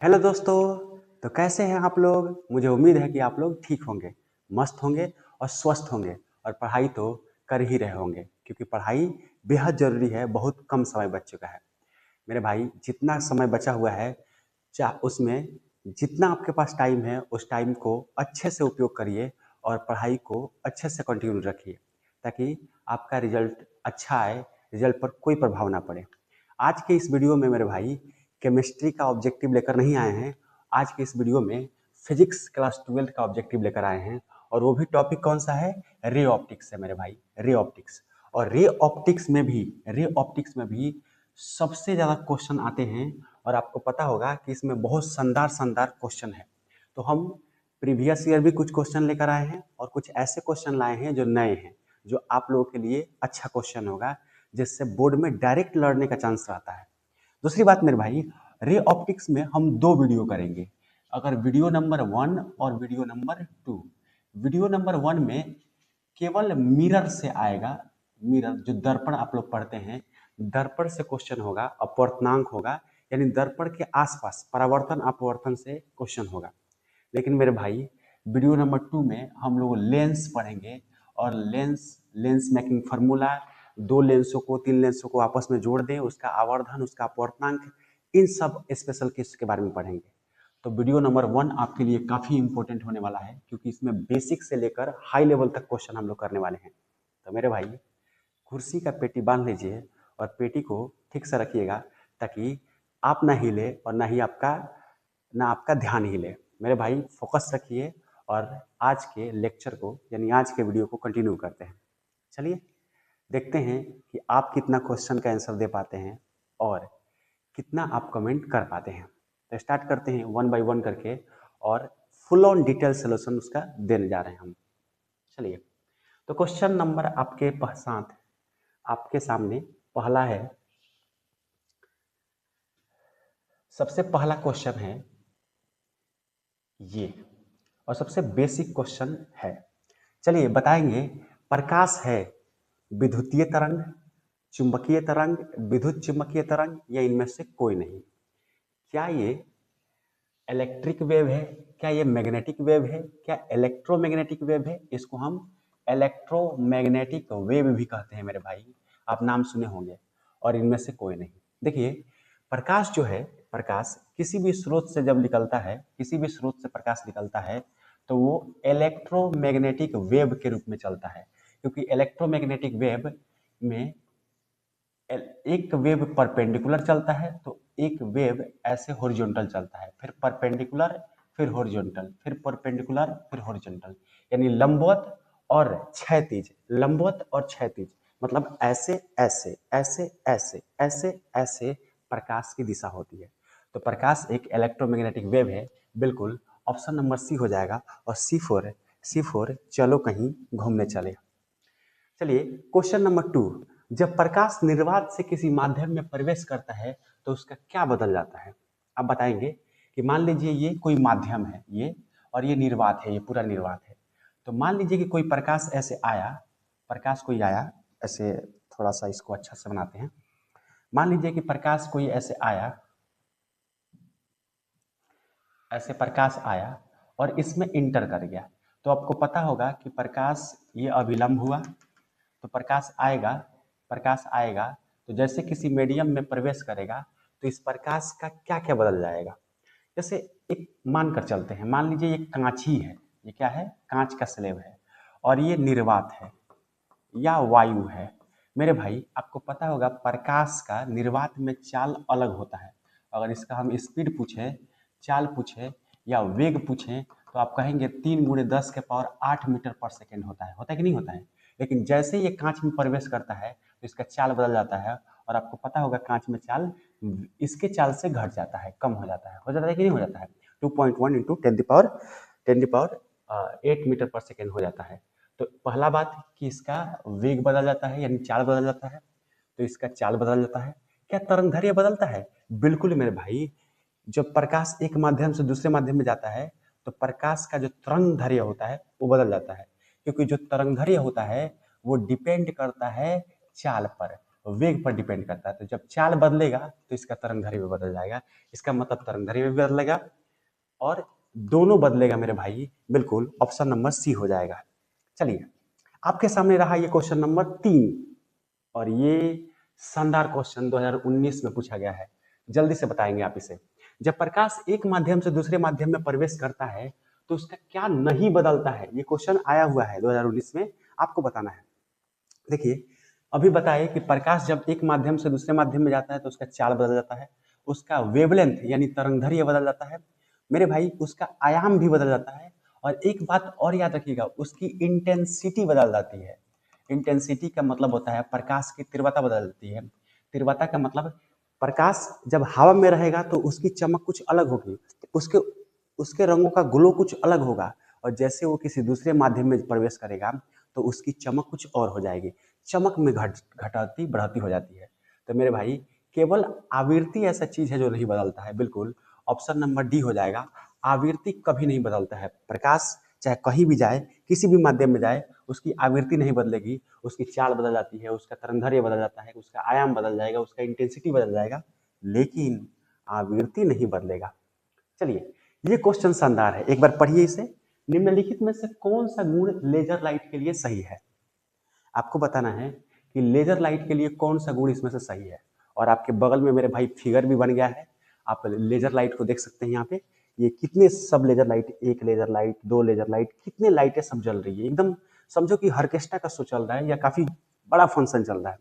Hello दोस्तों। तो कैसे हैं आप लोग। मुझे उम्मीद है कि आप लोग ठीक होंगे, मस्त होंगे और स्वस्थ होंगे और पढ़ाई तो कर ही रहे होंगे क्योंकि पढ़ाई बेहद ज़रूरी है। बहुत कम समय बच चुका है मेरे भाई। जितना समय बचा हुआ है चाह उसमें जितना आपके पास टाइम है उस टाइम को अच्छे से उपयोग करिए और पढ़ाई को अच्छे से कंटिन्यू रखिए ताकि आपका रिजल्ट अच्छा आए, रिजल्ट पर कोई प्रभाव ना पड़े। आज के इस वीडियो में मेरे भाई केमिस्ट्री का ऑब्जेक्टिव लेकर नहीं आए हैं। आज के इस वीडियो में फिजिक्स क्लास 12 का ऑब्जेक्टिव लेकर आए हैं और वो भी टॉपिक कौन सा है, रे ऑप्टिक्स है मेरे भाई, रे ऑप्टिक्स। और रे ऑप्टिक्स में भी सबसे ज़्यादा क्वेश्चन आते हैं और आपको पता होगा कि इसमें बहुत शानदार शानदार क्वेश्चन है। तो हम प्रीवियस ईयर भी कुछ क्वेश्चन लेकर आए हैं और कुछ ऐसे क्वेश्चन लाए हैं जो नए हैं, जो आप लोगों के लिए अच्छा क्वेश्चन होगा, जिससे बोर्ड में डायरेक्ट लड़ने का चांस रहता है। दूसरी बात मेरे भाई, रे ऑप्टिक्स में हम दो वीडियो करेंगे। अगर वीडियो नंबर 1 और वीडियो नंबर 2। वीडियो नंबर 1 में केवल मिरर से आएगा। मिरर जो दर्पण आप लोग पढ़ते हैं, दर्पण से क्वेश्चन होगा, अपवर्तनांक होगा, यानी दर्पण के आसपास परावर्तन अपवर्तन से क्वेश्चन होगा। लेकिन मेरे भाई वीडियो नंबर 2 में हम लोग लेंस पढ़ेंगे और लेंस मेकिंग फार्मूला, दो लेंसों को तीन लेंसों को आपस में जोड़ दें, उसका आवर्धन, उसका अपवर्तनांक, इन सब स्पेशल केस के बारे में पढ़ेंगे। तो वीडियो नंबर 1 आपके लिए काफ़ी इंपॉर्टेंट होने वाला है क्योंकि इसमें बेसिक से लेकर हाई लेवल तक क्वेश्चन हम लोग करने वाले हैं। तो मेरे भाई कुर्सी का पेटी बांध लीजिए और पेटी को ठीक से रखिएगा ताकि आप ना हिले और ना आपका ध्यान हिले। मेरे भाई फोकस रखिए और आज के लेक्चर को यानी आज के वीडियो को कंटिन्यू करते हैं। चलिए देखते हैं कि आप कितना क्वेश्चन का आंसर दे पाते हैं और कितना आप कमेंट कर पाते हैं। तो स्टार्ट करते हैं वन बाय वन करके और फुल ऑन डिटेल सोल्यूशन उसका देने जा रहे हैं हम। चलिए, तो क्वेश्चन नंबर आपके सामने पहला है। सबसे पहला क्वेश्चन है ये और सबसे बेसिक क्वेश्चन है। चलिए बताएंगे, प्रकाश है विद्युतीय तरंग, चुंबकीय तरंग, विद्युत चुंबकीय तरंग या इनमें से कोई नहीं। क्या ये इलेक्ट्रिक वेव है, क्या ये मैग्नेटिक वेव है, क्या इलेक्ट्रोमैग्नेटिक वेव है। इसको हम इलेक्ट्रोमैग्नेटिक वेव भी कहते हैं मेरे भाई, आप नाम सुने होंगे। और इनमें से कोई नहीं। देखिए प्रकाश जो है, प्रकाश किसी भी स्रोत से जब निकलता है, किसी भी स्रोत से प्रकाश निकलता है तो वो इलेक्ट्रोमैग्नेटिक वेव के रूप में चलता है क्योंकि इलेक्ट्रोमैग्नेटिक वेव में एक वेव परपेंडिकुलर चलता है तो एक वेव ऐसे हॉरिजॉन्टल चलता है, फिर परपेंडिकुलर, फिर हॉरिजॉन्टल, फिर परपेंडिकुलर, फिर हॉरिजॉन्टल, यानी लंबवत और क्षैतिज, लंबवत और क्षैतिज, मतलब ऐसे ऐसे ऐसे ऐसे ऐसे ऐसे प्रकाश की दिशा होती है। तो प्रकाश एक इलेक्ट्रोमैग्नेटिक वेव है, बिल्कुल ऑप्शन नंबर सी हो जाएगा। और सी फोर चलो कहीं घूमने चले। चलिए क्वेश्चन नंबर 2, जब प्रकाश निर्वात से किसी माध्यम में प्रवेश करता है तो उसका क्या बदल जाता है। आप बताएंगे कि मान लीजिए ये कोई माध्यम है ये, और ये निर्वात है, ये पूरा निर्वात है। तो मान लीजिए कि कोई प्रकाश ऐसे आया, प्रकाश कोई आया ऐसे, थोड़ा सा इसको अच्छा से बनाते हैं। मान लीजिए कि प्रकाश कोई ऐसे आया, ऐसे प्रकाश आया और इसमें इंटर कर गया। तो आपको पता होगा कि प्रकाश ये अभिलंब हुआ, तो प्रकाश आएगा तो जैसे किसी मीडियम में प्रवेश करेगा तो इस प्रकाश का क्या क्या बदल जाएगा। जैसे एक मान कर चलते हैं, मान लीजिए ये कांच ही है, ये क्या है, कांच का स्लेब है और ये निर्वात है या वायु है। मेरे भाई आपको पता होगा प्रकाश का निर्वात में चाल अलग होता है। अगर इसका हम स्पीड पूछें, चाल पूछें या वेग पूछें तो आप कहेंगे 3 × 10⁸ मीटर पर सेकेंड होता है कि नहीं होता है। लेकिन जैसे ये कांच में प्रवेश करता है तो इसका चाल बदल जाता है और आपको पता होगा कांच में चाल इसके चाल से घट जाता है, कम हो जाता है कि नहीं हो जाता है। 2.1 इंटू 10⁸ 8 मीटर पर सेकेंड हो जाता है। तो पहला बात कि इसका वेग बदल जाता है यानी चाल बदल जाता है, तो इसका चाल बदल जाता है। क्या तरंगदैर्घ्य बदलता है? बिल्कुल मेरे भाई, जब प्रकाश एक माध्यम से दूसरे माध्यम में जाता है तो प्रकाश का जो तरंगदैर्घ्य होता है वो बदल जाता है क्योंकि जो तरंगदैर्घ्य होता है वो डिपेंड करता है चाल पर। वेग पर डिपेंड करता है। तो जब चाल बदलेगा तो इसका तरंग दैर्ध्य भी बदल जाएगा, इसका मतलब तरंग दैर्ध्य भी बदलेगा और दोनों बदलेगा मेरे भाई, बिल्कुल ऑप्शन नंबर सी हो जाएगा। चलिए, आपके सामने रहा ये क्वेश्चन नंबर 3 और ये शानदार क्वेश्चन 2019 में पूछा गया है, जल्दी से बताएंगे आप इसे। जब प्रकाश एक माध्यम से दूसरे माध्यम में प्रवेश करता है तो उसका क्या नहीं बदलता है? ये क्वेश्चन आया हुआ है 2019 में, आपको बताना है। देखिए, अभी बताए कि प्रकाश जब एक माध्यम से दूसरे माध्यम में जाता है तो उसका चाल बदल जाता है, उसका वेवलेंथ यानी तरंगदैर्घ्य बदल जाता है मेरे भाई, उसका आयाम भी बदल जाता है और एक बात और याद रखिएगा, उसकी इंटेंसिटी बदल जाती है। इंटेंसिटी का मतलब होता है प्रकाश की तीव्रता बदल जाती है। तीव्रता का मतलब प्रकाश जब हवा में रहेगा तो उसकी चमक कुछ अलग होगी, उसके उसके रंगों का ग्लो कुछ अलग होगा और जैसे वो किसी दूसरे माध्यम में प्रवेश करेगा तो उसकी चमक कुछ और हो जाएगी, चमक में घटाती बढ़ाती हो जाती है। तो मेरे भाई, केवल आवृत्ति ऐसा चीज है जो नहीं बदलता है, बिल्कुल ऑप्शन नंबर डी हो जाएगा। आवृत्ति कभी नहीं बदलता है, प्रकाश चाहे कहीं भी जाए, किसी भी माध्यम में जाए, उसकी आवृत्ति नहीं बदलेगी, उसकी चाल बदल जाती है, उसका तरंगदैर्घ्य बदल जाता है, उसका आयाम बदल जाएगा, उसका इंटेंसिटी बदल जाएगा, लेकिन आवृत्ति नहीं बदलेगा। चलिए, ये क्वेश्चन शानदार है, एक बार पढ़िए इसे। निम्नलिखित में से कौन सा गुण लेजर लाइट के लिए सही है? आपको बताना है कि लेजर लाइट के लिए कौन सा गुण इसमें से सही है। और आपके बगल में मेरे भाई फिगर भी बन गया है, आप लेजर लाइट को देख सकते हैं यहाँ पे। ये कितने सब लेजर लाइट, एक लेजर लाइट, दो लेजर लाइट, कितने लाइटें सब जल रही है, एकदम समझो कि ऑर्केस्ट्रा का शो चल रहा है या काफी बड़ा फंक्शन चल रहा है।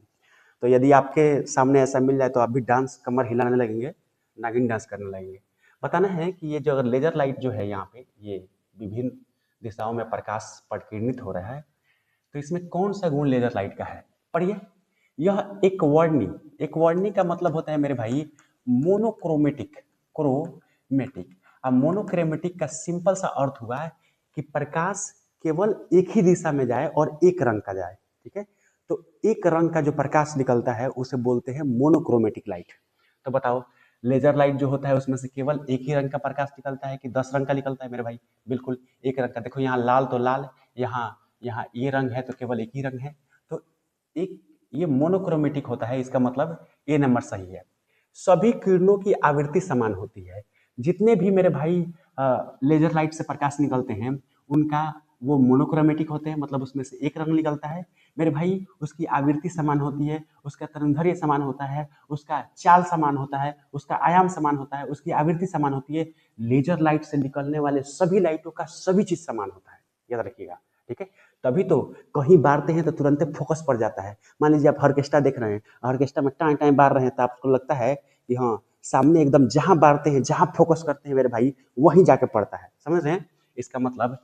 तो यदि आपके सामने ऐसा मिल जाए तो आप भी डांस कमर हिलाने लगेंगे, नागिन डांस करने लगेंगे। बताना है कि ये जो अगर लेजर लाइट जो है यहाँ पे, ये विभिन्न दिशाओं में प्रकाश प्रकीर्णित हो रहा है, तो इसमें कौन सा गुण लेजर लाइट का है? पढ़िए, यह एक वर्णी का मतलब होता है मेरे भाई मोनोक्रोमेटिक, क्रोमेटिक। अब मोनोक्रोमेटिक का सिंपल सा अर्थ हुआ है कि प्रकाश केवल एक ही दिशा में जाए और एक रंग का जाए, ठीक है। तो एक रंग का जो प्रकाश निकलता है उसे बोलते हैं मोनोक्रोमेटिक लाइट। तो बताओ, लेजर लाइट जो होता है उसमें से केवल एक ही रंग का प्रकाश निकलता है कि 10 रंग का निकलता है मेरे भाई? बिल्कुल एक रंग का। देखो यहाँ लाल तो लाल, यहाँ यहाँ ये रंग है तो केवल एक ही रंग है। तो एक ये मोनोक्रोमेटिक होता है, इसका मतलब ए नंबर सही है। सभी किरणों की आवृत्ति समान होती है। जितने भी मेरे भाई लेजर लाइट से प्रकाश निकलते हैं उनका वो मोनोक्रोमेटिक होते हैं, मतलब उसमें से एक रंग निकलता है मेरे भाई। उसकी आवृत्ति समान होती है, उसका तरंगदैर्घ्य समान होता है, उसका चाल समान होता है, उसका आयाम समान होता है, उसकी आवृत्ति समान होती है। लेजर लाइट से निकलने वाले सभी लाइटों का सभी चीज समान होता है, याद रखिएगा, ठीक है। तभी तो कहीं बारते हैं तो तुरंत फोकस पड़ जाता है। मान लीजिए आप ऑर्केस्ट्रा देख रहे हैं, ऑर्केस्ट्रा में टाइम टाइम बार रहे हैं तो आपको लगता है कि हाँ, सामने एकदम जहां बारते हैं, जहां फोकस करते हैं मेरे भाई, वहीं जाके पड़ता है। समझ रहे हैं? इसका मतलब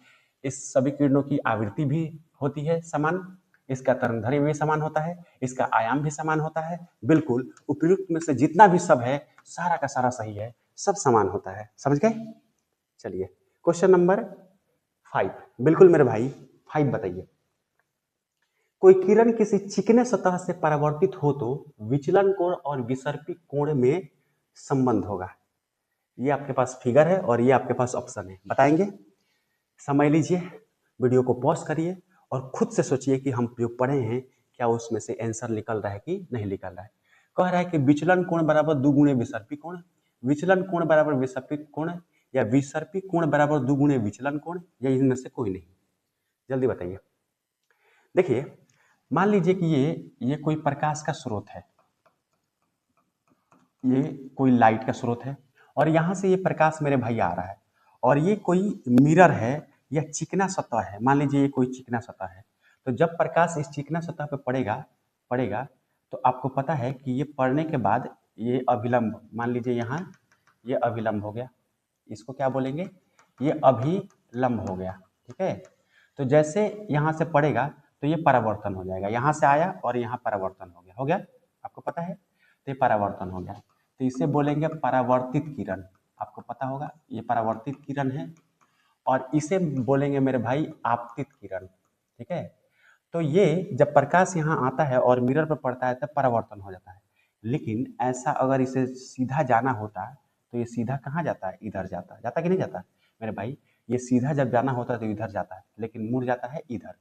इस सभी किरणों की आवृत्ति भी होती है समान, इसका तरंगदैर्घ्य भी समान होता है, इसका आयाम भी समान होता है। बिल्कुल उपयुक्त में से जितना भी सब है सारा का सारा सही है, सब समान होता है। समझ गए? चलिए, क्वेश्चन नंबर 5, बिल्कुल मेरे भाई 5 बताइए। कोई किरण किसी चिकने सतह से परावर्तित हो तो विचलन कोण और विसर्पी कोण में संबंध होगा। ये आपके पास फिगर है और ये आपके पास ऑप्शन है, बताएंगे? समय लीजिए, वीडियो को पॉज करिए और खुद से सोचिए कि हम जो पढ़े हैं क्या उसमें से आंसर निकल रहा है कि नहीं निकल रहा है। कह रहा है कि विचलन कोण बराबर 2 गुणे विसर्पी कोण, विचलन कोण बराबर विसर्पी कोण, या विसर्पी कोण बराबर 2 गुणे विचलन कोण, या इनमें से कोई नहीं। जल्दी बताइए। देखिए, मान लीजिए कि ये कोई प्रकाश का स्रोत है, ये कोई लाइट का स्रोत है और यहाँ से ये प्रकाश मेरे भाई आ रहा है, और ये कोई मिरर है या चिकना सतह है। मान लीजिए ये कोई चिकना सतह है, तो जब प्रकाश इस चिकना सतह पे पड़ेगा पड़ेगा तो आपको पता है कि ये पड़ने के बाद ये अभिलंब, मान लीजिए यहाँ ये अभिलंब हो गया, इसको क्या बोलेंगे? ये अभिलंब हो गया, ठीक है। तो जैसे यहाँ से पड़ेगा तो ये परावर्तन हो जाएगा, यहाँ से आया और यहाँ परावर्तन हो गया, आपको पता है, तो ये परावर्तन हो गया। तो इसे बोलेंगे परावर्तित किरण, आपको पता होगा ये परावर्तित किरण है। और इसे बोलेंगे मेरे भाई आपतित किरण, ठीक है। तो ये जब प्रकाश यहाँ आता है और मिरर पर पड़ता है तब परावर्तन हो जाता है। लेकिन ऐसा अगर इसे सीधा जाना होता तो ये सीधा कहाँ जाता है? इधर जाता, जाता कि नहीं जाता मेरे भाई? ये सीधा जब जाना होता है तो इधर जाता है, लेकिन मुड़ जाता है इधर।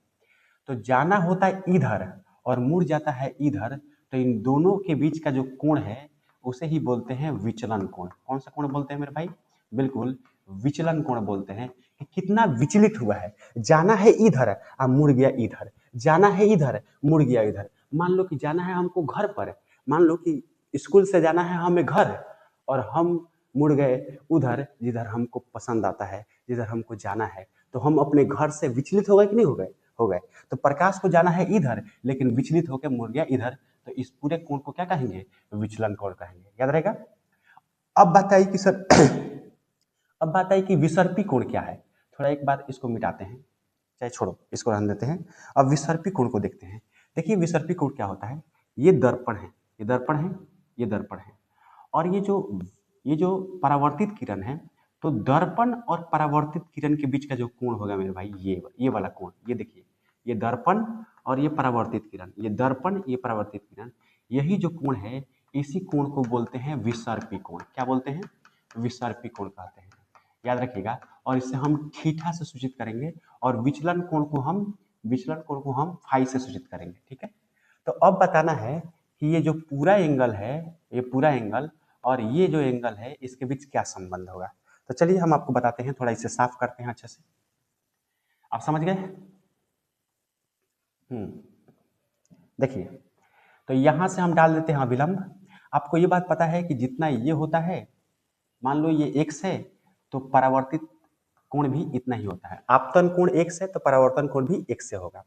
तो जाना होता है इधर और मुड़ जाता है इधर, तो इन दोनों के बीच का जो कोण है उसे ही बोलते हैं विचलन कोण। कौन सा कोण बोलते हैं मेरे भाई? बिल्कुल विचलन कोण बोलते हैं कि कितना विचलित हुआ है। जाना है इधर अब मुड़ गया इधर, जाना है इधर मुड़ गया इधर। मान लो कि जाना है हमको घर पर, मान लो कि स्कूल से जाना है हमें घर और हम मुड़ गए उधर जिधर हमको पसंद आता है, जिधर हमको जाना है। तो हम अपने घर से विचलित हो गए कि नहीं हो गए? हो गए। तो प्रकाश को जाना है इधर लेकिन विचलित होकर मुड़ गया इधर, तो इस पूरे कोण को क्या कहेंगे? विचलन कोण कहेंगे। याद रहेगा। अब बात आई कि सर अब बात आई कि विसर्पी कोण क्या है। थोड़ा एक बार इसको मिटाते हैं, चाहे छोड़ो इसको रहने देते हैं। अब विसर्पी कोण को देखते हैं। देखिए विसर्पी कोण क्या होता है। ये दर्पण है, ये दर्पण है, ये दर्पण है, और ये जो परावर्तित किरण है, तो दर्पण और परावर्तित किरण के बीच का जो कोण होगा मेरे भाई, ये वाला कोण, ये देखिए, ये दर्पण और ये परावर्तित किरण, ये दर्पण ये परावर्तित किरण, यही जो कोण है इसी कोण को बोलते हैं विसर्पी कोण। क्या बोलते हैं? विसर्पी कोण कहते हैं। याद रखिएगा। और इसे हम थीटा से सूचित करेंगे और विचलन कोण को हम फाई से सूचित करेंगे। ठीक है। तो अब बताना है कि ये जो पूरा एंगल है, ये पूरा एंगल और ये जो एंगल है इसके बीच क्या संबंध होगा। तो चलिए हम आपको बताते हैं, थोड़ा इसे साफ करते हैं अच्छे से। आप समझ गए? देखिए, तो यहां से हम डाल देते हैं अभिलंब। आपको ये बात पता है कि जितना ये होता है, मान लो ये x है तो परावर्तित कोण भी इतना ही होता है। आपतन कोण x है तो परावर्तन कोण भी x से होगा।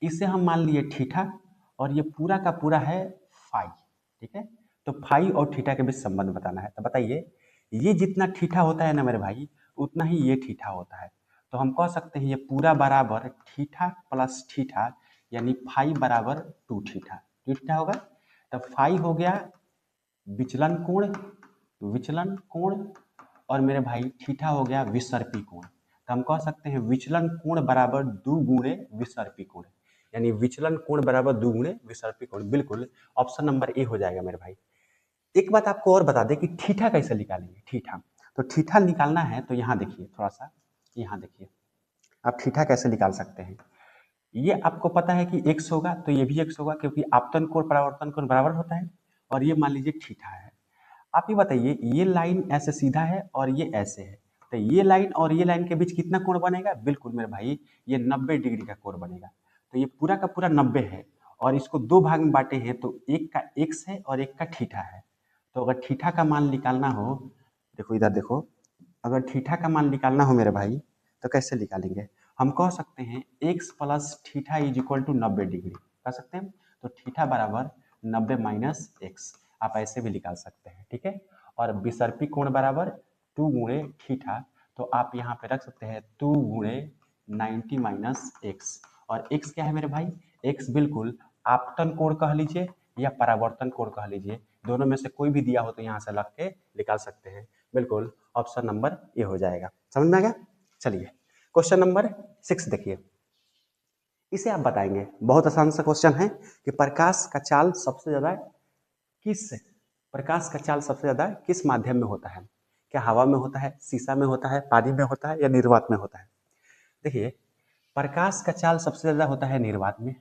इसे हम मान लिए थीटा और ये पूरा का पूरा है फाई। ठीक है। तो फाई और थीटा के बीच संबंध बताना है। तो बताइए, ये जितना थीटा होता है ना मेरे भाई, उतना ही ये थीटा होता है। तो हम कह सकते हैं ये पूरा बराबर थीटा प्लस थीटा, यानी फाई बराबर 2 थीटा। 2 थीटा होगा। तब फाई हो गया विचलन कोण और मेरे भाई थीटा हो गया विसर्पी कोण। तो हम कह सकते हैं विचलन कोण बराबर 2 गुणे विसर्पी कोण, यानी विचलन कोण बराबर 2 गुणे विसर्पी कोण। बिल्कुल ऑप्शन नंबर ए हो जाएगा मेरे भाई। एक बात आपको और बता दें कि थीटा कैसे निकालेंगे। थीटा, तो थीटा निकालना है तो यहाँ देखिए, थोड़ा सा यहाँ देखिए, आप थीटा कैसे निकाल सकते हैं। ये आपको पता है कि x होगा तो ये भी x होगा, क्योंकि आपतन कोण परावर्तन कोण बराबर होता है। और ये मान लीजिए थीटा है। आप ये बताइए, ये लाइन ऐसे सीधा है और ये ऐसे है, तो ये लाइन और ये लाइन के बीच कितना कोण बनेगा? बिल्कुल मेरे भाई, ये 90 डिग्री का कोण बनेगा। तो ये पूरा का पूरा 90 है और इसको दो भाग में बांटे हैं, तो एक का x है और एक का थीटा है। तो अगर थीटा का मान निकालना हो, देखो इधर देखो, अगर थीटा का मान निकालना हो मेरे भाई तो कैसे निकालेंगे? हम कह सकते हैं x plus theta is equal to 90 degree कह सकते हैं। तो थीटा बराबर 90 माइनस एक्स, आप ऐसे भी निकाल सकते हैं। ठीक है। और विसर्पी कोण बराबर 2 गुणे थीटा, तो आप यहाँ पे रख सकते हैं 2 गुणे 90 माइनस एक्स। और x क्या है मेरे भाई? x बिल्कुल आपतन कोण कह लीजिए या परावर्तन कोण कह लीजिए, दोनों में से कोई भी दिया हो तो यहाँ से लग के निकाल सकते हैं। बिल्कुल ऑप्शन नंबर ए हो जाएगा। समझ में आ गया? चलिए क्वेश्चन नंबर 6 देखिए। इसे आप बताएंगे, बहुत आसान सा क्वेश्चन है कि प्रकाश का चाल सबसे ज्यादा किस माध्यम में होता है। क्या हवा में होता है, शीशा में होता है, पानी में होता है या निर्वात में होता है? देखिए, प्रकाश का चाल सबसे ज्यादा होता है निर्वात में।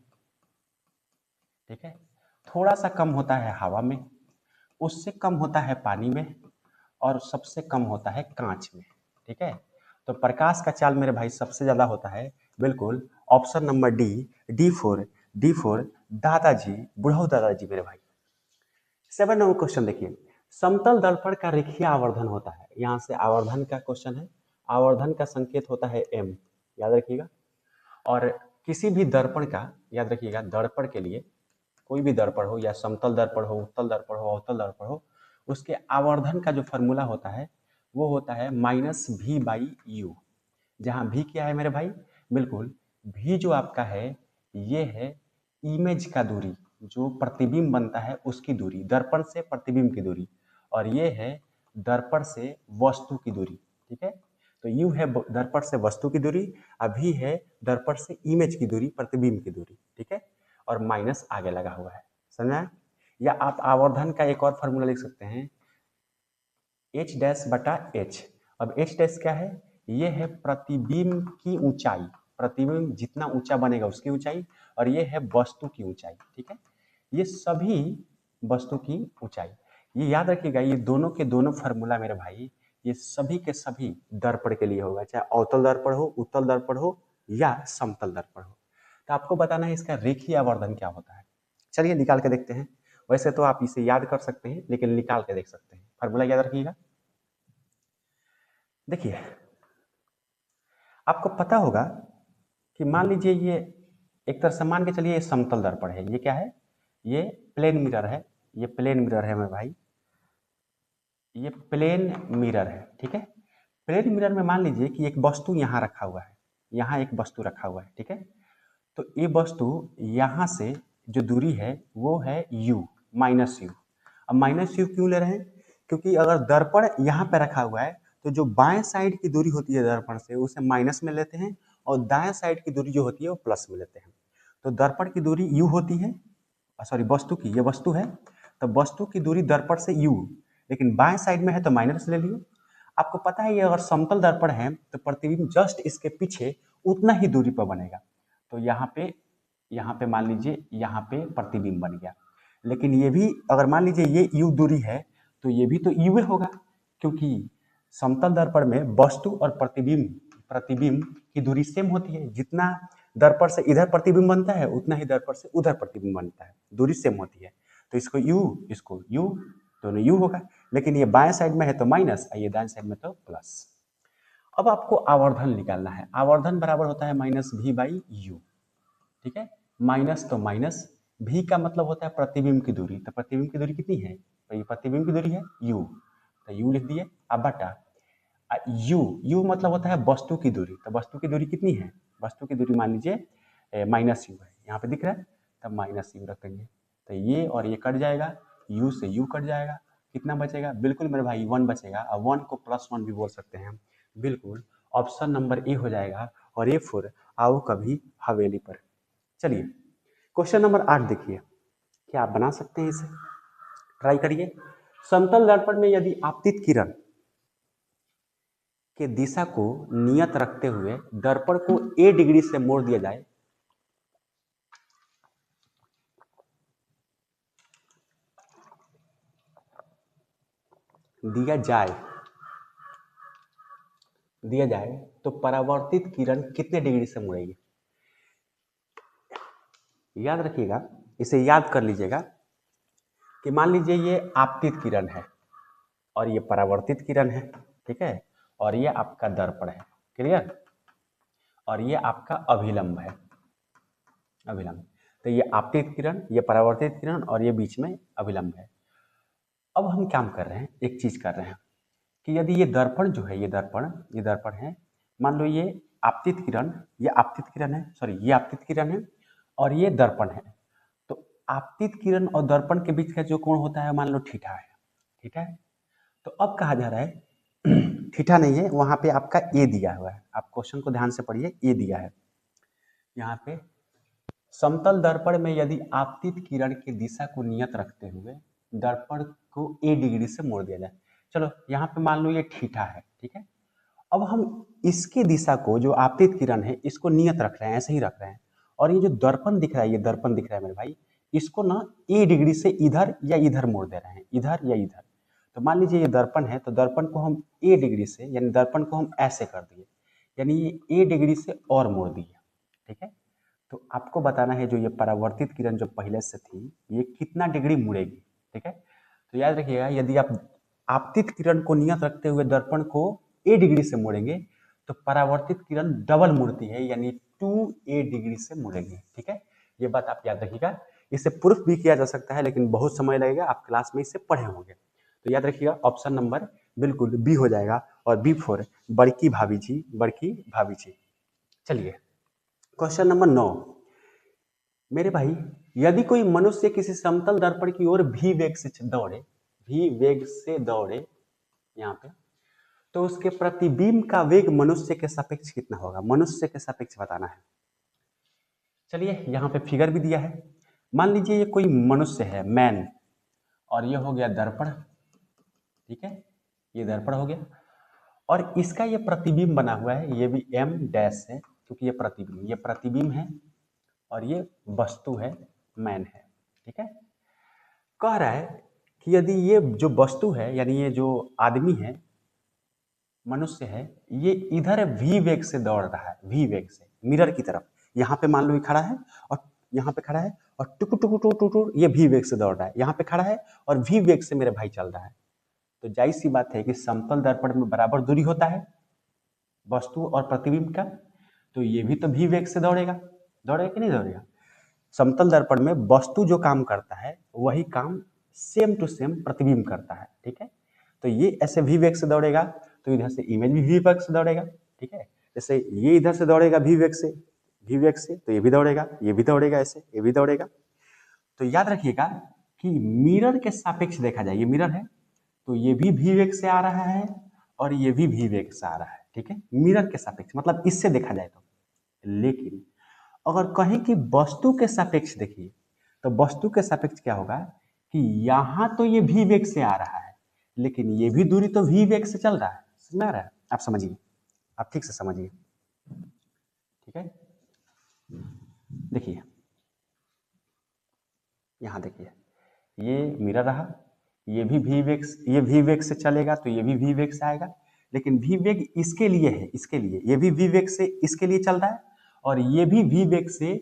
ठीक है। थोड़ा सा कम होता है हवा में, उससे कम होता है पानी में, और सबसे कम होता है कांच में। ठीक है। तो प्रकाश का चाल मेरे भाई सबसे ज्यादा होता है, बिल्कुल ऑप्शन नंबर डी फोर दादाजी, बुढ़ऊ दादाजी मेरे भाई। 7 नंबर क्वेश्चन देखिए, समतल दर्पण का रेखीय आवर्धन होता है। यहाँ से आवर्धन का क्वेश्चन है, आवर्धन का संकेत होता है m, याद रखिएगा। और किसी भी दर्पण का, याद रखिएगा, दर्पण के लिए कोई भी दर्पण हो, या समतल दर्पण हो, उत्तल दर्पण हो, अवतल दर्पण हो, उसके आवर्धन का जो फॉर्मूला होता है वो होता है -v/u। जहाँ v क्या है मेरे भाई? बिल्कुल v जो आपका है ये है इमेज का दूरी, जो प्रतिबिंब बनता है उसकी दूरी, दर्पण से प्रतिबिंब की दूरी, और ये है दर्पण से वस्तु की दूरी। ठीक है। तो u है दर्पण से वस्तु की दूरी, अभी है दर्पण से इमेज की दूरी, प्रतिबिंब की दूरी। ठीक है। और माइनस आगे लगा हुआ है, समझा? या आप आवर्धन का एक और फॉर्मूला लिख सकते हैं, h'/h। अब h' क्या है? ये है प्रतिबिंब की ऊंचाई, प्रतिबिंब जितना ऊंचा बनेगा उसकी ऊंचाई, और ये है वस्तु की ऊंचाई। ठीक है। ये सभी वस्तु की ऊंचाई। ये याद रखिएगा, ये दोनों के दोनों फार्मूला मेरे भाई ये सभी के सभी दर्पण के लिए होगा, चाहे अवतल दर्पण हो, उत्तल दर्पण हो या समतल दर्पण हो। तो आपको बताना है इसका रेखीय आवर्धन क्या होता है। चलिए निकाल के देखते हैं। वैसे तो आप इसे याद कर सकते हैं लेकिन निकाल के देख सकते हैं। फार्मूला याद रखिएगा। देखिए आपको पता होगा कि मान लीजिए ये एक तरह से मान के चलिए ये समतल दर्पण है। ये क्या है? ये प्लेन मिरर है। ये प्लेन मिरर है मेरे भाई, ये प्लेन मिरर है। ठीक है, प्लेन मिरर में मान लीजिए कि एक वस्तु यहाँ रखा हुआ है, यहाँ एक वस्तु रखा हुआ है। ठीक है, तो ये वस्तु यहाँ से जो दूरी है वो है u माइनस यू। अब माइनस यू क्यों ले रहे हैं? क्योंकि अगर दर्पण यहाँ पे रखा हुआ है तो जो बाएं साइड की दूरी होती है दर्पण से उसे माइनस में लेते हैं और दाएं साइड की दूरी जो होती है वो प्लस में लेते हैं। तो दर्पण की दूरी u होती है, सॉरी वस्तु की, ये वस्तु है तो वस्तु की दूरी दर्पण से u, लेकिन बाएं साइड में है तो माइनस ले लियो। आपको पता है ये अगर समतल दर्पण है तो प्रतिबिंब जस्ट इसके पीछे उतना ही दूरी पर बनेगा। तो यहाँ पे मान लीजिए यहाँ पे प्रतिबिंब बन गया। लेकिन ये भी अगर मान लीजिए ये u दूरी है तो ये भी तो u होगा, क्योंकि समतल दर्पण में वस्तु और प्रतिबिंब की दूरी सेम होती है। जितना दर्पण से इधर प्रतिबिंब बनता है उतना ही दर्पण से उधर प्रतिबिंब बनता है, दूरी सेम होती है। तो इसको u दोनों u होगा। लेकिन ये बाएं साइड में है तो माइनस, ये दाएं साइड में तो प्लस। अब आपको आवर्धन निकालना है। आवर्धन बराबर होता है माइनस भी बाई यू। ठीक है, माइनस तो माइनस, भी का मतलब होता है प्रतिबिंब की दूरी। तो प्रतिबिंब की दूरी कितनी है? तो ये प्रतिबिंब की दूरी है u, तो u लिख दिए। अब बटा u मतलब होता है वस्तु की दूरी। तो वस्तु की दूरी कितनी है? वस्तु की दूरी मान लीजिए माइनस यू है, यहाँ पे दिख रहा है, तब माइनस यू रखेंगे। तो ये और ये कट जाएगा, u से u कट जाएगा, कितना बचेगा? बिल्कुल मेरे भाई 1 बचेगा। और 1 को +1 भी बोल सकते हैं हम। बिल्कुल ऑप्शन नंबर ए हो जाएगा। और ए फॉर आओ कभी हवेली पर। चलिए क्वेश्चन नंबर 8 देखिए, क्या आप बना सकते हैं इसे? ट्राई करिए। समतल दर्पण में यदि आपतित किरण के दिशा को नियत रखते हुए दर्पण को a डिग्री से मोड़ दिया जाए तो परावर्तित किरण कितने डिग्री से मुड़ेगी? याद रखिएगा, इसे याद कर लीजिएगा कि मान लीजिए ये आपतित किरण है और ये परावर्तित किरण है। ठीक है, और ये आपका दर्पण है। क्लियर? और ये आपका अभिलंब है, अभिलंब। तो ये आपतित किरण, ये परावर्तित किरण और ये बीच में अभिलंब है। अब हम काम कर रहे हैं, एक चीज कर रहे हैं कि यदि ये दर्पण जो है, ये दर्पण है, मान लो ये आपतित किरण, ये आपतित किरण है, सॉरी ये आपतित किरण है और ये दर्पण है। तो आपतित किरण और दर्पण के बीच का जो कोण होता है मान लो थीटा है। ठीक है, तो अब कहा जा रहा है थीटा नहीं है, वहां पे आपका ए दिया हुआ है। आप क्वेश्चन को ध्यान से पढ़िए, ए दिया है यहाँ पे। समतल दर्पण में यदि आपतित किरण की दिशा को नियत रखते हुए दर्पण को ए डिग्री से मोड़ दिया जाए। चलो यहाँ पे मान लो ये थीटा है। ठीक है, अब हम इसकी दिशा को, जो आपतित किरण है, इसको नियत रख रहे हैं, ऐसे ही रख रहे हैं। और ये जो दर्पण दिख रहा है, ये दर्पण दिख रहा है मेरे भाई, इसको ना ए डिग्री से इधर या इधर मोड़ दे रहे हैं, इधर या इधर। तो मान लीजिए ये दर्पण है, तो दर्पण को हम ए डिग्री से, यानी दर्पण को हम ऐसे कर दिए, यानी ये ए डिग्री से और मोड़ दिए। ठीक है, तो आपको बताना है जो ये परावर्तित किरण जो पहले से थी ये कितना डिग्री मुड़ेगी। ठीक है, तो याद रखिएगा, यदि आप आपतित किरण को नियत रखते हुए दर्पण को ए डिग्री से मोड़ेंगे तो परावर्तित किरण डबल मुड़ती है, यानी 2a डिग्री से मुड़ेगी। ठीक है, ये बात आप याद रखिएगा। इसे प्रूफ भी किया जा सकता है लेकिन बहुत समय लगेगा, आप क्लास में इसे पढ़े होंगे। तो याद रखिएगा ऑप्शन नंबर बिल्कुल बी हो जाएगा। और बी फॉर बड़की भाभी जी। चलिए क्वेश्चन नंबर 9 मेरे भाई, यदि कोई मनुष्य किसी समतल दर्पण की ओर भी वेग से दौड़े यहाँ पे, तो उसके प्रतिबिंब का वेग मनुष्य के सापेक्ष कितना होगा? मनुष्य के सापेक्ष बताना है। चलिए यहाँ पे फिगर भी दिया है। मान लीजिए ये कोई मनुष्य है, मैन, और ये हो गया दर्पण। ठीक है, ये दर्पण हो गया और इसका ये प्रतिबिंब बना हुआ है, ये भी m डैश है क्योंकि ये प्रतिबिंब है और ये वस्तु है, मैन है। ठीक है, कह रहा है कि यदि ये जो वस्तु है यानी ये जो आदमी है, मनुष्य है, ये इधर वी वेग से दौड़ रहा है, वी वेग से मिरर की तरफ। यहाँ पे मान लो ये खड़ा है और यहाँ पे खड़ा है और टुकु टुकु टुकु टुकु ये वी वेग से दौड़ रहा है। यहाँ पे खड़ा है और वी वेग से मेरे भाई चल रहा है। तो जाहिर सी बात है कि समतल दर्पण में बराबर दूरी होता है वस्तु और प्रतिबिंब का, तो ये भी तो वी वेग से दौड़ेगा। दौड़ेगा कि नहीं दौड़ेगा? समतल दर्पण में वस्तु जो काम करता है वही काम सेम टू सेम प्रतिबिंब करता है। ठीक है, तो ये ऐसे वी वेग से दौड़ेगा तो इधर से इमेज भी वी वेग से दौड़ेगा। ठीक है, जैसे ये इधर से दौड़ेगा वी वेग से, वी वेग से, तो ये भी दौड़ेगा, ये भी दौड़ेगा, ऐसे ये भी दौड़ेगा। तो याद रखिएगा कि मिरर के सापेक्ष देखा जाए, ये मिरर है तो ये भी वी वेग से आ रहा है और ये भी वी वेग से आ रहा है। ठीक है, मिरर के सापेक्ष मतलब इससे देखा जाए तो। लेकिन अगर कहें कि वस्तु के सापेक्ष देखिए, तो वस्तु के सापेक्ष क्या होगा कि यहां तो ये वी वेग से आ रहा है लेकिन ये भी दूरी तो वी वेग से चल रहा है। समझ में आ रहा है? आप समझिए, आप ठीक से समझिए। ठीक है, देखिए यहां देखिए, ये मिरर रहा, ये भी वी वेग, ये वी वेग से चलेगा तो ये भी वी वेग से आएगा, लेकिन वी वेग इसके लिए है, इसके लिए ये भी वी वेग से इसके लिए चल रहा है और ये भी वी वेग से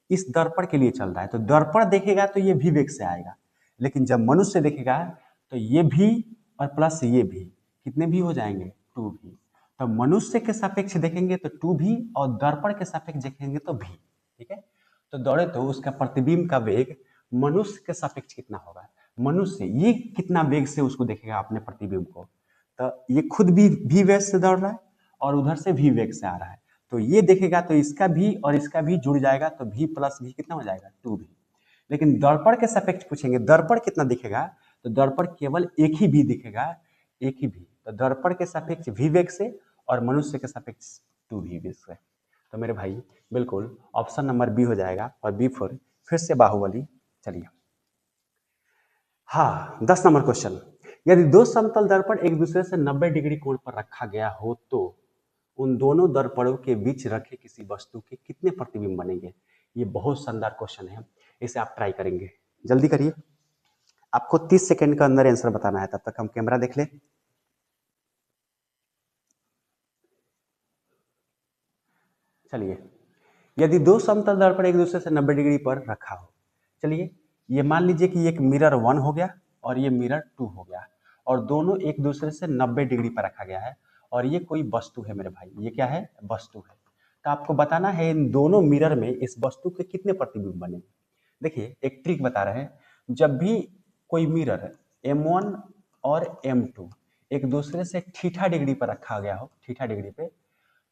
इस दर्पण के लिए चल रहा है। तो दर्पण देखेगा तो ये वी वेग से आएगा, लेकिन जब मनुष्य देखेगा तो ये भी और प्लस ये भी कितने भी हो जाएंगे? 2v। तो मनुष्य के सापेक्ष देखेंगे तो 2v और दर्पण के सापेक्ष देखेंगे तो v। ठीक है, तो दौड़े तो उसका प्रतिबिंब का वेग मनुष्य के सापेक्ष कितना होगा? मनुष्य ये कितना वेग से उसको देखेगा अपने प्रतिबिंब को, तो ये खुद भी वी वेग से दौड़ रहा है और उधर से वी वेग से आ रहा है, तो ये देखेगा तो इसका भी और इसका भी जुड़ जाएगा तो v प्लस v कितना हो जाएगा? 2v। लेकिन दर्पण के सापेक्ष पूछेंगे दर्पण कितना दिखेगा, तो दर्पण केवल एक ही v दिखेगा, एक ही v। तो दर्पण के सापेक्ष v वेग से और मनुष्य के सापेक्ष 2v वेग से। तो मेरे भाई बिल्कुल ऑप्शन नंबर बी हो जाएगा और बी फॉर फिर से बाहुबली। चलिए हाँ, 10 नंबर क्वेश्चन। यदि दो समतल दर्पण एक दूसरे से 90 डिग्री कोण पर रखा गया हो तो उन दोनों दर्पणों के बीच रखे किसी वस्तु के कितने प्रतिबिंब बनेंगे? ये बहुत शानदार क्वेश्चन है, इसे आप ट्राई करेंगे। जल्दी करिए, आपको 30 सेकंड के अंदर आंसर बताना है, तब तक हम कैमरा देख ले। चलिए, यदि दो समतल दर्पण एक दूसरे से 90 डिग्री पर रखा हो, चलिए ये मान लीजिए कि एक मिरर 1 हो गया और ये मिरर 2 हो गया और दोनों एक दूसरे से 90 डिग्री पर रखा गया है और ये कोई वस्तु है मेरे भाई, ये क्या है? वस्तु है। तो आपको बताना है इन दोनों मिरर में इस वस्तु के कितने प्रतिबिंब बने। देखिए एक ट्रिक बता रहे हैं, जब भी कोई मिरर M1 और M2 एक दूसरे से थीटा डिग्री पर रखा गया हो, थीटा डिग्री पे,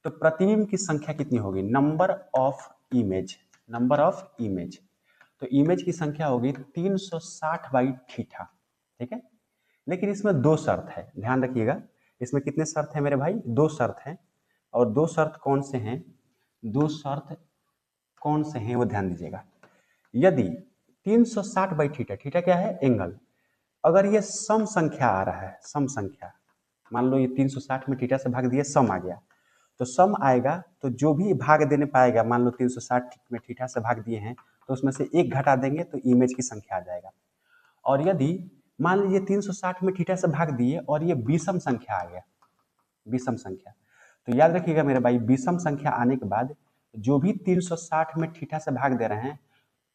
तो प्रतिबिंब की संख्या कितनी होगी? Number of image, number of image. तो इमेज की संख्या होगी 360 बाई थीटा। ठीक है, लेकिन इसमें दो शर्त है, ध्यान रखिएगा। इसमें कितने शर्त है मेरे भाई? दो शर्त है। और दो शर्त कौन से हैं? दो शर्त कौन से हैं वो ध्यान दीजिएगा। यदि 360 बाई थीटा, थीटा क्या है? एंगल। अगर ये सम संख्या आ रहा है, सम संख्या, मान लो ये 360 में थीटा से भाग दिए, सम आ गया, तो सम आएगा तो जो भी भाग देने पाएगा, मान लो 360 में थीटा से भाग दिए हैं तो उसमें से एक घटा देंगे तो इमेज की संख्या आ जाएगा। और यदि मान लीजिए 360 में थीटा से भाग दिए और ये विषम संख्या आ गया, विषम संख्या, तो याद रखिएगा मेरे भाई विषम संख्या आने के बाद जो भी 360 में थीटा से भाग दे रहे हैं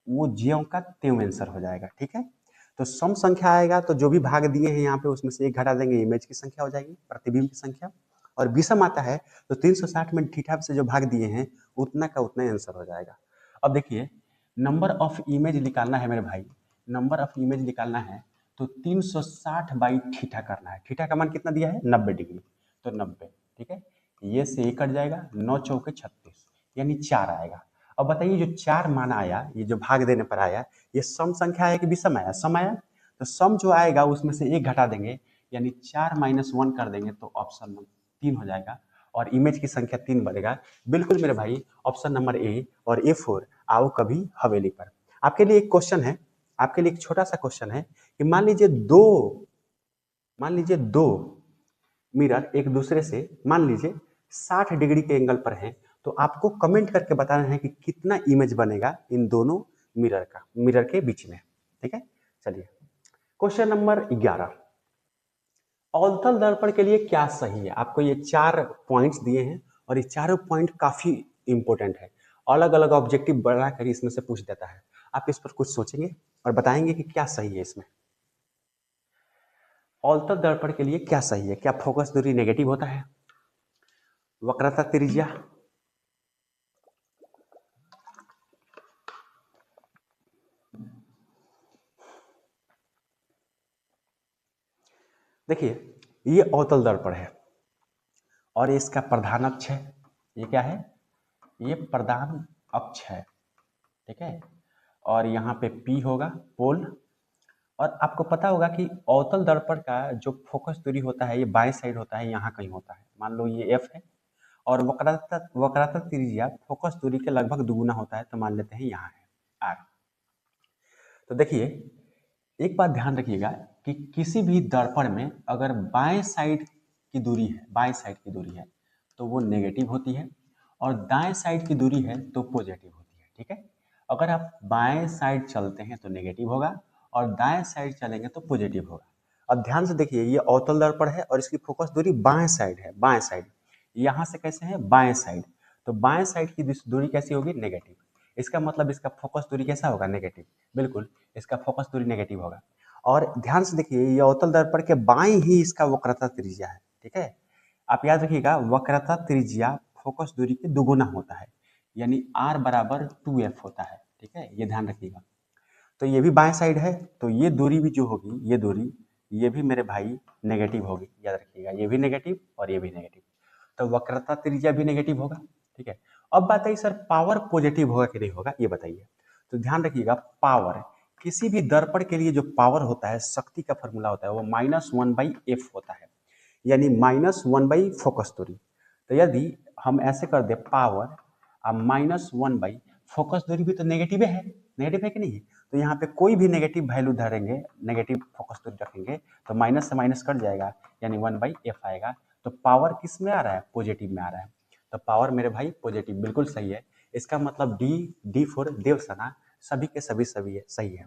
वो ज्यों का त्यों आंसर हो जाएगा। ठीक है, तो सम संख्या आएगा तो जो भी भाग दिए हैं यहाँ पे उसमें से एक घटा देंगे, इमेज की संख्या हो जाएगी, प्रतिबिंब की संख्या। और विषम आता है तो 360 में थीटा से जो भाग दिए हैं उतना का उतना आंसर हो जाएगा। अब देखिए नंबर ऑफ इमेज निकालना है मेरे भाई, नंबर ऑफ इमेज निकालना है तो 360 बाई थीटा करना है। थीटा का मान कितना दिया है? 90 डिग्री, तो 90। ठीक है, ये से ये कट जाएगा, 9 चौके 36 यानी 4 आएगा। अब बताइए जो 4 मान आया, ये जो भाग देने पर आया, ये सम संख्या है कि विषम आया? सम आया, तो सम जो आएगा उसमें से एक घटा देंगे यानी 4 माइनस 1 कर देंगे तो ऑप्शन नंबर 3 हो जाएगा और इमेज की संख्या 3 बनेगा। बिल्कुल मेरे भाई ऑप्शन नंबर ए और A4 आओ कभी हवेली पर। आपके लिए एक क्वेश्चन है, आपके लिए एक छोटा सा क्वेश्चन है कि मान लीजिए दो मिरर एक दूसरे से मान लीजिए 60 डिग्री के एंगल पर हैं, तो आपको कमेंट करके बताना है कि कितना इमेज बनेगा इन दोनों मिरर का, मिरर के बीच में। ठीक है, चलिए क्वेश्चन नंबर 11, अवतल दर्पण के लिए क्या सही है? आपको ये 4 पॉइंट्स दिए हैं और ये चारों पॉइंट काफी इंपॉर्टेंट है। अलग अलग ऑब्जेक्टिव बनाकर इसमें से पूछ देता है। आप इस पर कुछ सोचेंगे और बताएंगे कि क्या सही है इसमें। अवतल दर्पण के लिए क्या सही है? क्या फोकस दूरी नेगेटिव होता है? वक्रता त्रिज्या, देखिए ये अवतल दर्पण है और इसका प्रधान अक्ष है। ये क्या है? ये प्रधान अक्ष है, ठीक है। और यहाँ पे P होगा पोल। और आपको पता होगा कि अवतल दर्पण का जो फोकस दूरी होता है ये बाएं साइड होता है, यहाँ कहीं होता है। मान लो ये F है और वक्रता त्रिज्या फोकस दूरी के लगभग दुगुना होता है, तो मान लेते हैं यहाँ है R। तो देखिए एक बात ध्यान रखिएगा कि किसी भी दर्पण में अगर बाएं साइड की दूरी है, बाएं साइड की दूरी है तो वो नेगेटिव होती है और दाएं साइड की दूरी है तो पॉजिटिव होती है, ठीक है। अगर आप बाएं साइड चलते हैं तो नेगेटिव होगा और दाएं साइड चलेंगे तो पॉजिटिव होगा। अब ध्यान से देखिए ये अवतल दर्पण है और इसकी फोकस दूरी बाएं साइड है, बाएं साइड। यहाँ से कैसे है? बाएं साइड। तो बाएं साइड की दूरी कैसी होगी? नेगेटिव। इसका मतलब इसका फोकस दूरी कैसा होगा? नेगेटिव। बिल्कुल इसका फोकस दूरी नेगेटिव होगा। और ध्यान से देखिए ये अवतल दर्पण के बाएं ही इसका वक्रता त्रिज्या है, ठीक है। आप याद रखिएगा वक्रता त्रिज्या फोकस दूरी के दुगुना होता है, यानी r बराबर 2f होता है, ठीक है। ये ध्यान रखिएगा। तो ये भी बाएं साइड है तो ये दूरी भी जो होगी, ये दूरी ये भी मेरे भाई नेगेटिव होगी, याद रखिएगा। ये भी नेगेटिव और ये भी नेगेटिव, तो वक्रता त्रिज्या भी नेगेटिव होगा, ठीक है। अब बताइए सर पावर पॉजिटिव होगा कि नहीं होगा, ये बताइए। तो ध्यान रखिएगा पावर, किसी भी दर्पण के लिए जो पावर होता है, शक्ति का फॉर्मूला होता है वो -1/f होता है, यानी -1 फोकस दूरी। तो यदि हम ऐसे कर दे पावर -1 फोकस दूरी भी तो नेगेटिव है कि नहीं? तो यहाँ पे कोई भी नेगेटिव वैल्यू धरेंगे, नेगेटिव फोकस दूरी रखेंगे तो माइनस से माइनस कट जाएगा, यानी 1/f आएगा। तो पावर किस में आ रहा है? पॉजिटिव में आ रहा है। तो पावर मेरे भाई पॉजिटिव, बिल्कुल सही है। इसका मतलब डी फॉर देवसेना, सभी के सभी है, सही है।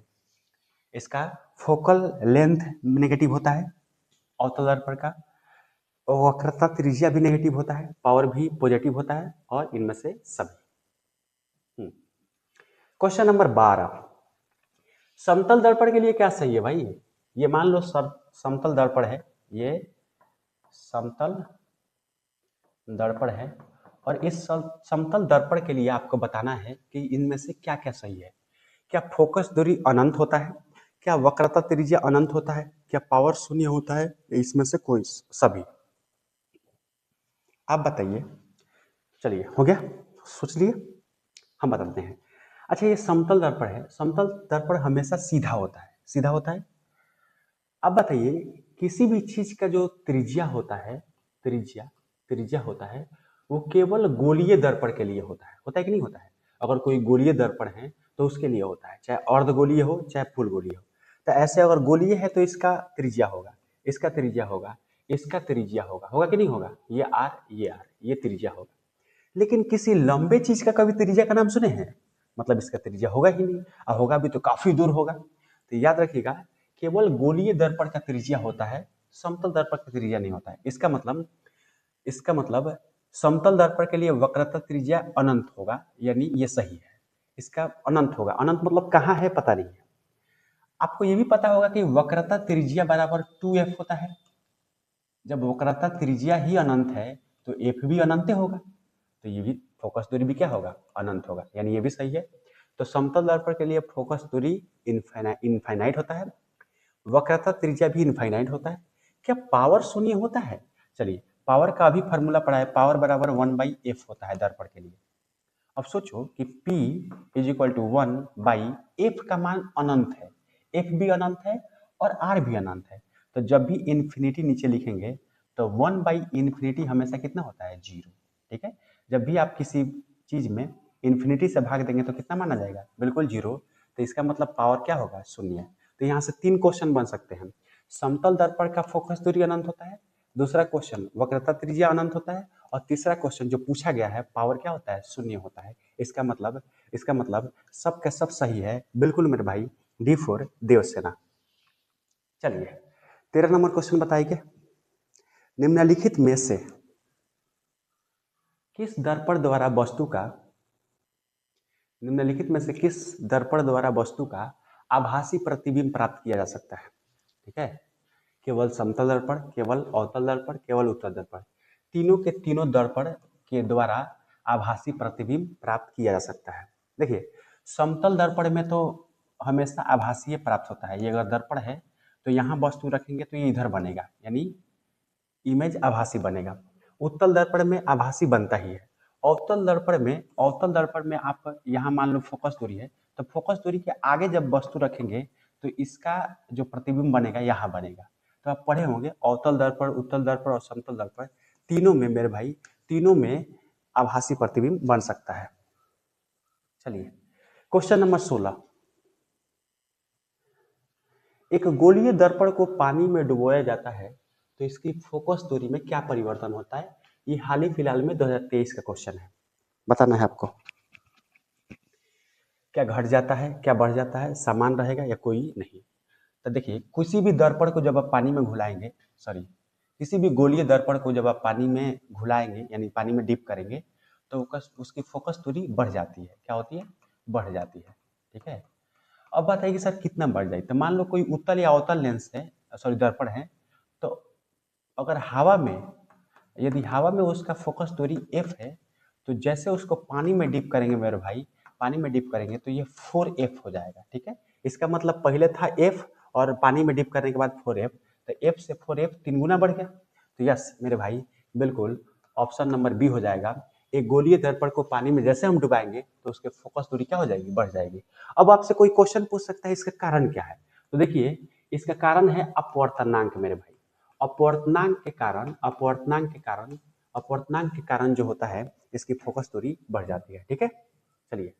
इसका फोकल लेंथ नेगेटिव होता है अवतल दर्पण का, वक्रता त्रिज्या भी नेगेटिव होता है, पावर भी पॉजिटिव होता है, और इनमें से सभी। क्वेश्चन नंबर 12, समतल दर्पण के लिए क्या सही है भाई? ये मान लो समतल दर्पण है, ये समतल दर्पण है और इस समतल दर्पण के लिए आपको बताना है कि इनमें से क्या क्या सही है। क्या फोकस दूरी अनंत होता है? क्या वक्रता त्रिज्या अनंत होता है? क्या पावर शून्य होता है? इसमें से कोई सभी? आप बताइए। चलिए हो गया, सोच लिए, हम बताते हैं। अच्छा ये समतल दर्पण है, समतल दर्पण हमेशा सीधा होता है, सीधा होता है। अब बताइए किसी भी चीज का जो त्रिज्या होता है, त्रिज्या होता है, वो केवल गोलीय दर्पण के लिए होता है कि नहीं होता है? अगर कोई गोलीय दर्पण है तो उसके लिए होता है, चाहे अर्धगोलीय हो चाहे फुल गोलीय हो। तो ऐसे अगर गोलीय है तो इसका त्रिज्या होगा, इसका त्रिज्या होगा, इसका त्रिज्या होगा, होगा कि नहीं होगा? ये आर, ये त्रिज्या होगा। लेकिन किसी लंबे चीज का कभी त्रिज्या का नाम सुने हैं? मतलब इसका त्रिज्या होगा ही नहीं, और होगा भी तो काफी दूर होगा। तो याद रखिएगा केवल गोलीय दर्पण का त्रिज्या होता है, समतल दर्पण का त्रिज्या नहीं होता है। इसका मतलब समतल दर्पण के लिए वक्रता त्रिज्या अनंत होगा, यानी ये सही है। इसका अनंत होगा, अनंत मतलब कहाँ है पता नहीं है। आपको ये भी पता होगा कि वक्रता त्रिज्या बराबर 2f होता है। जब वक्रता त्रिज्या ही अनंत है तो f भी अनंत होगा, तो ये भी फोकस दूरी भी क्या होगा? अनंत होगा, यानी ये भी सही है। तो समतल दर्पण के लिए फोकस दूरी इनफाइनाइट होता है, वक्रता त्रिज्या भी इनफाइनाइट होता है। क्या पावर शून्य होता है? चलिए पावर का भी फॉर्मूला पढ़ा है, पावर बराबर 1/f होता है दर्पण के लिए। अब सोचो कि P = 1/f का मान अनंत है, f भी अनंत है और r भी अनंत है। तो जब भी इन्फिनिटी नीचे लिखेंगे तो 1/∞ हमेशा कितना होता है? 0, ठीक है। जब भी आप किसी चीज में इन्फिनिटी से भाग देंगे तो कितना माना जाएगा? बिल्कुल 0। तो इसका मतलब पावर क्या होगा? शून्य। तो यहाँ से 3 क्वेश्चन बन सकते हैं। समतल दर्पण का फोकस दूरी अनंत होता है, दूसरा क्वेश्चन वक्रता त्रिज्या अनंत होता है, और तीसरा क्वेश्चन जो पूछा गया है पावर क्या होता है? शून्य होता है। इसका मतलब सब का सब सही है, बिल्कुल मेरे भाई, डी फॉर देवसेना। चलिए 13 नंबर क्वेश्चन बताइए, निम्नलिखित में से किस दर्पण द्वारा वस्तु का निम्नलिखित में से किस दर्पण द्वारा वस्तु का आभासी प्रतिबिंब प्राप्त किया जा सकता है? ठीक है, केवल समतल दर्पण, केवल अवतल दर्पण, केवल उत्तल दर्पण, तीनों के तीनों दर्पण के द्वारा आभासी प्रतिबिंब प्राप्त किया जा सकता है। देखिए समतल दर्पण में तो हमेशा आभासीय प्राप्त होता है। ये अगर दर्पण है तो यहाँ वस्तु रखेंगे तो ये इधर बनेगा, यानी इमेज आभासी बनेगा। उत्तल दर्पण में आभासी बनता ही है। अवतल दर्पण में आप यहाँ मान लो फोकस दूरी है, तो फोकस दूरी के आगे जब वस्तु रखेंगे तो इसका जो प्रतिबिंब बनेगा यहाँ बनेगा। तो आप पढ़े होंगे अवतल दर्पण, उत्तल दर्पण और समतल दर्पण, तीनों में मेरे भाई, तीनों में आभासी प्रतिबिंब बन सकता है। चलिए क्वेश्चन नंबर 16, एक गोलीय दर्पण को पानी में डुबोया जाता है तो इसकी फोकस दूरी में क्या परिवर्तन होता है? ये हाल ही फिलहाल में 2023 का क्वेश्चन है, बताना है आपको। क्या घट जाता है, क्या बढ़ जाता है, समान रहेगा या कोई नहीं? तो देखिए किसी भी दर्पण को जब आप पानी में घुलाएंगे, किसी भी गोलीय दर्पण को जब आप पानी में घुलाएंगे यानी पानी में डिप करेंगे तो उसकी फोकस दूरी बढ़ जाती है। क्या होती है? बढ़ जाती है। ठीक है, अब बात है कि सर कितना बढ़ जाए? तो मान लो कोई उत्तल या अवतल लेंस है, दर्पण है, तो अगर यदि हवा में उसका फोकस दूरी f है तो जैसे उसको पानी में डिप करेंगे मेरे भाई, पानी में डिप करेंगे तो ये 4f हो जाएगा। ठीक है, इसका मतलब पहले था f और पानी में डिप करने के बाद 4f, तो f से 4f 3 गुना बढ़ गया। तो यस मेरे भाई, बिल्कुल ऑप्शन नंबर बी हो जाएगा। एक गोलीय दर्पण को पानी में जैसे हम डुबाएंगे तो उसके फोकस दूरी क्या हो जाएगी? बढ़ जाएगी। अब आपसे कोई क्वेश्चन पूछ सकता है इसका कारण क्या है? तो देखिए इसका कारण है अपवर्तनांक मेरे भाई। अपवर्तनांक के कारण जो होता है इसकी फोकस दूरी बढ़ जाती है। ठीक है, चलिए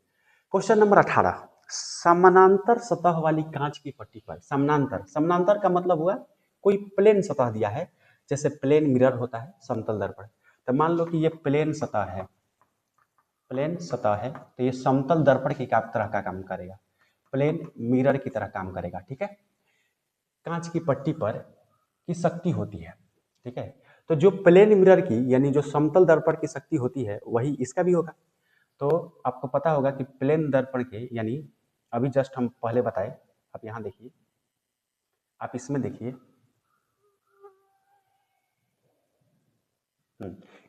क्वेश्चन नंबर 18, समानांतर सतह वाली कांच की पट्टी पर, समानांतर का मतलब हुआ कोई प्लेन सतह दिया है, जैसे प्लेन मिरर होता है समतल दर्पण। तो मान लो कि ये प्लेन सतह है तो ये समतल दर्पण की तरह का काम करेगा, प्लेन मिरर की तरह काम करेगा। ठीक है, कांच की पट्टी पर की शक्ति होती है। ठीक है, तो जो प्लेन मिरर की यानी जो समतल दर्पण की शक्ति होती है वही इसका भी होगा। तो आपको पता होगा कि प्लेन दर्पण के यानी अभी जस्ट हम पहले बताए, आप यहाँ देखिए, आप इसमें देखिए,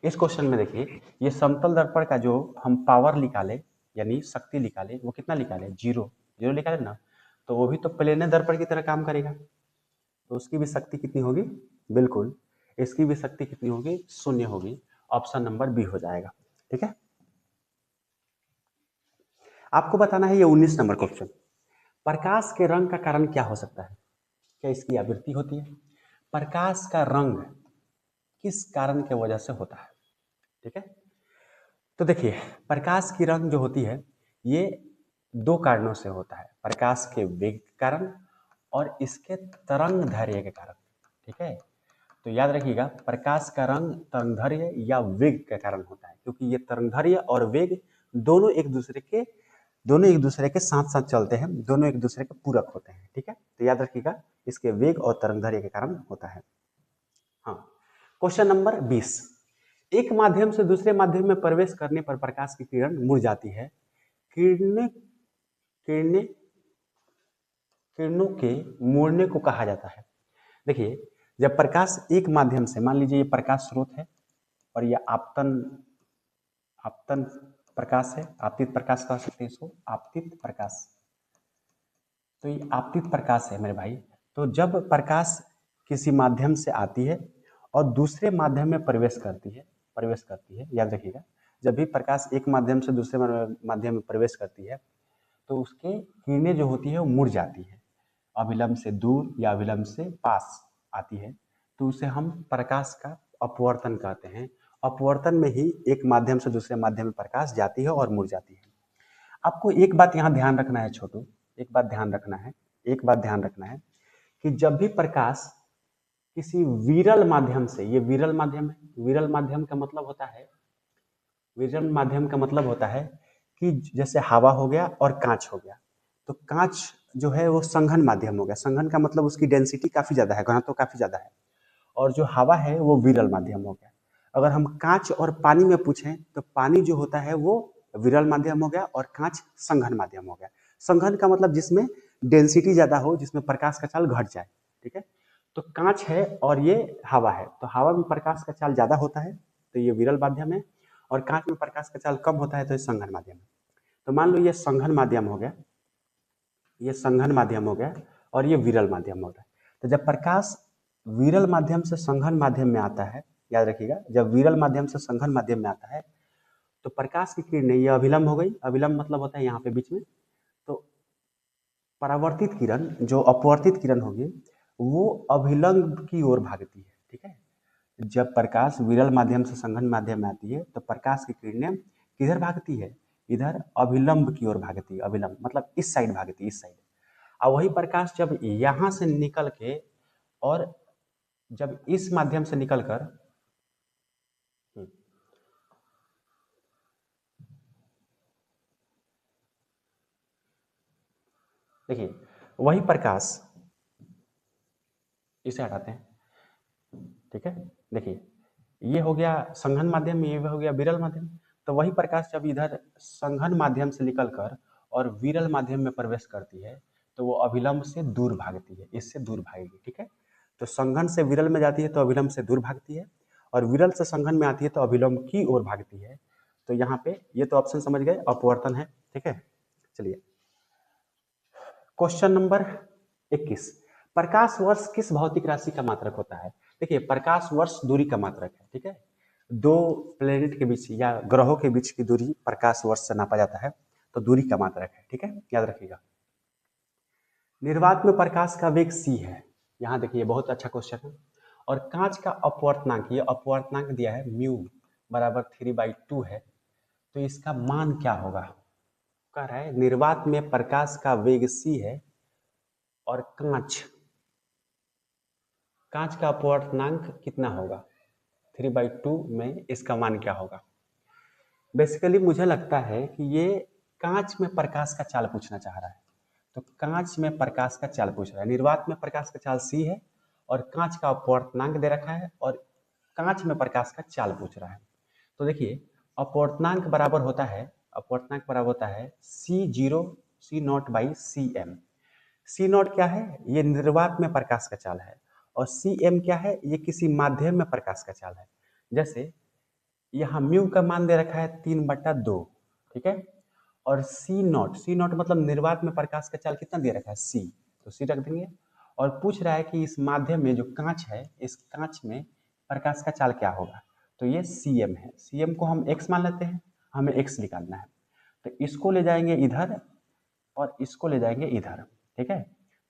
इस क्वेश्चन में देखिए, ये समतल दर्पण का जो हम पावर निकाले यानी शक्ति निकाले वो कितना निकाले? 0 निकाले ना, तो वो भी तो प्लेन दर्पण की तरह काम करेगा, तो उसकी भी शक्ति कितनी होगी? बिल्कुल इसकी भी शक्ति कितनी होगी? 0 होगी। ऑप्शन नंबर बी हो जाएगा। ठीक है, आपको बताना है ये 19 नंबर क्वेश्चन, प्रकाश के रंग का कारण क्या हो सकता है? क्या इसकी आवृत्ति होती है? प्रकाश का रंग किस कारण के वजह से होता है? ठीक है, तो देखिए प्रकाश की रंग जो होती है ये 2 कारणों से होता है, प्रकाश के वेग के कारण और इसके तरंग दैर्ध्य के कारण। ठीक है, तो याद रखिएगा प्रकाश का रंग तरंगदैर्ध्य या वेग के कारण होता है, क्योंकि ये तरंगदैर्ध्य और वेग दोनों एक दूसरे के साथ साथ चलते हैं, दोनों एक दूसरे के पूरक होते हैं। ठीक है, तो याद रखिएगा इसके वेग और तरंगदैर्ध्य के कारण होता है। हाँ, क्वेश्चन नंबर 20, एक माध्यम से दूसरे माध्यम में प्रवेश करने पर प्रकाश की किरण मुड़ जाती है, किरणें किरणें किरणों के मुड़ने को कहा जाता है। देखिए जब प्रकाश एक माध्यम से, मान लीजिए ये प्रकाश स्रोत है और ये आपतन प्रकाश है, आपतित प्रकाश कह सकते हैं इसको, आपतित प्रकाश। तो ये आपतित प्रकाश है मेरे भाई। तो जब प्रकाश किसी माध्यम से आती है और दूसरे माध्यम में प्रवेश करती है, याद रखिएगा जब भी प्रकाश एक माध्यम से दूसरे माध्यम में प्रवेश करती है तो उसके किरणें जो होती है वो मुड़ जाती है, अविलंब से दूर या अविलंब से पास आती है, तो उसे हम प्रकाश का अपवर्तन कहते हैं। अपवर्तन में ही एक माध्यम से दूसरे माध्यम में प्रकाश जाती है और मुड़ जाती है। आपको एक बात यहाँ ध्यान रखना है छोटू, एक बात ध्यान रखना है कि जब भी प्रकाश किसी विरल माध्यम से, ये विरल माध्यम है, विरल माध्यम का मतलब होता है कि जैसे हवा हो गया और कांच हो गया, तो कांच जो है वो संघन माध्यम हो गया। संघन का मतलब उसकी डेंसिटी काफ़ी ज़्यादा है, घनत्व काफ़ी ज़्यादा है। और जो हवा है वो विरल माध्यम हो गया। अगर हम कांच और पानी में पूछें तो पानी जो होता है वो विरल माध्यम हो गया और कांच संघन माध्यम हो गया। संघन का मतलब जिसमें डेंसिटी ज़्यादा हो, जिसमें प्रकाश का चाल घट जाए। ठीक है, तो कांच है और ये हवा है, तो हवा में प्रकाश का चाल ज़्यादा होता है तो ये विरल माध्यम है, और कांच में प्रकाश का चाल कम होता है तो ये संघन माध्यम है। तो मान लो ये संघन माध्यम हो गया, ये संघन माध्यम हो गया और ये विरल माध्यम हो गया। तो जब प्रकाश विरल माध्यम से संघन माध्यम में आता है, याद रखिएगा, जब विरल माध्यम से संघन माध्यम में आता है तो प्रकाश की किरणें, ये अभिलंब हो गई, अभिलंब मतलब होता है यहाँ पे बीच में, तो परावर्तित किरण जो अपवर्तित किरण होगी वो अभिलंब की ओर भागती है। ठीक है, जब प्रकाश विरल माध्यम से संघन माध्यम में आती है तो प्रकाश की किरणें किधर भागती है, इधर अभिलंब की ओर भागती है। अभिलंब मतलब इस साइड भागती है, इस साइड। और वही प्रकाश जब यहाँ से निकल के और जब इस माध्यम से निकल कर, देखिए वही प्रकाश, इसे हटाते हैं। ठीक है, देखिए ये हो गया संघन माध्यम, ये हो गया विरल माध्यम। तो वही प्रकाश जब इधर संघन माध्यम से निकलकर और विरल माध्यम में प्रवेश करती है तो वो अभिलंब से दूर भागती है, इससे दूर भागेगी। ठीक है, तो संघन से विरल में जाती है तो अभिलंब से दूर भागती है, और विरल से संघन में आती है तो अभिलंब की ओर भागती है। तो यहाँ पे ये तो ऑप्शन समझ गए, अपवर्तन है। ठीक है, चलिए क्वेश्चन नंबर 21, प्रकाश वर्ष किस भौतिक राशि का मात्रक होता है। देखिए प्रकाश वर्ष दूरी का मात्रक है। ठीक है, दो प्लेनेट के बीच या ग्रहों के बीच की दूरी प्रकाश वर्ष से नापा जाता है, तो दूरी का मात्रक है। ठीक है, याद रखिएगा। निर्वात में प्रकाश का वेग c है, यहाँ देखिए बहुत अच्छा क्वेश्चन है। और कांच का अपवर्तनांक, ये अपवर्तनांक दिया है म्यू बराबर 3/2 है, तो इसका मान क्या होगा। कह रहा है निर्वात में प्रकाश का वेग c है और कांच, कांच का अपवर्तनांक कितना होगा 3/2 में, इसका मान क्या होगा। बेसिकली मुझे लगता है कि ये कांच में प्रकाश का चाल पूछना चाह रहा है। तो कांच में प्रकाश का चाल पूछ रहा है, निर्वात में प्रकाश का चाल c है और कांच का अपवर्तनांक दे रखा है और कांच में प्रकाश का चाल पूछ रहा है। तो देखिए अपवर्तनांक बराबर होता है, अपवर्तनांक बराबर होता है C0 सी नॉट क्या है, ये निर्वात में प्रकाश का चाल है, और सी एम क्या है, ये किसी माध्यम में प्रकाश का चाल है। जैसे यहाँ म्यू का मान दे रखा है 3/2। ठीक है, और सी नॉट मतलब निर्वात में प्रकाश का चाल कितना दे रखा है सी, तो सी रख देंगे। और पूछ रहा है कि इस माध्यम में जो कांच है, इस कांच में प्रकाश का चाल क्या होगा, तो ये सी एम है। सी एम को हम एक्स मान लेते हैं, हमें एक्स निकालना है, तो इसको ले जाएंगे इधर और इसको ले जाएंगे इधर। ठीक है,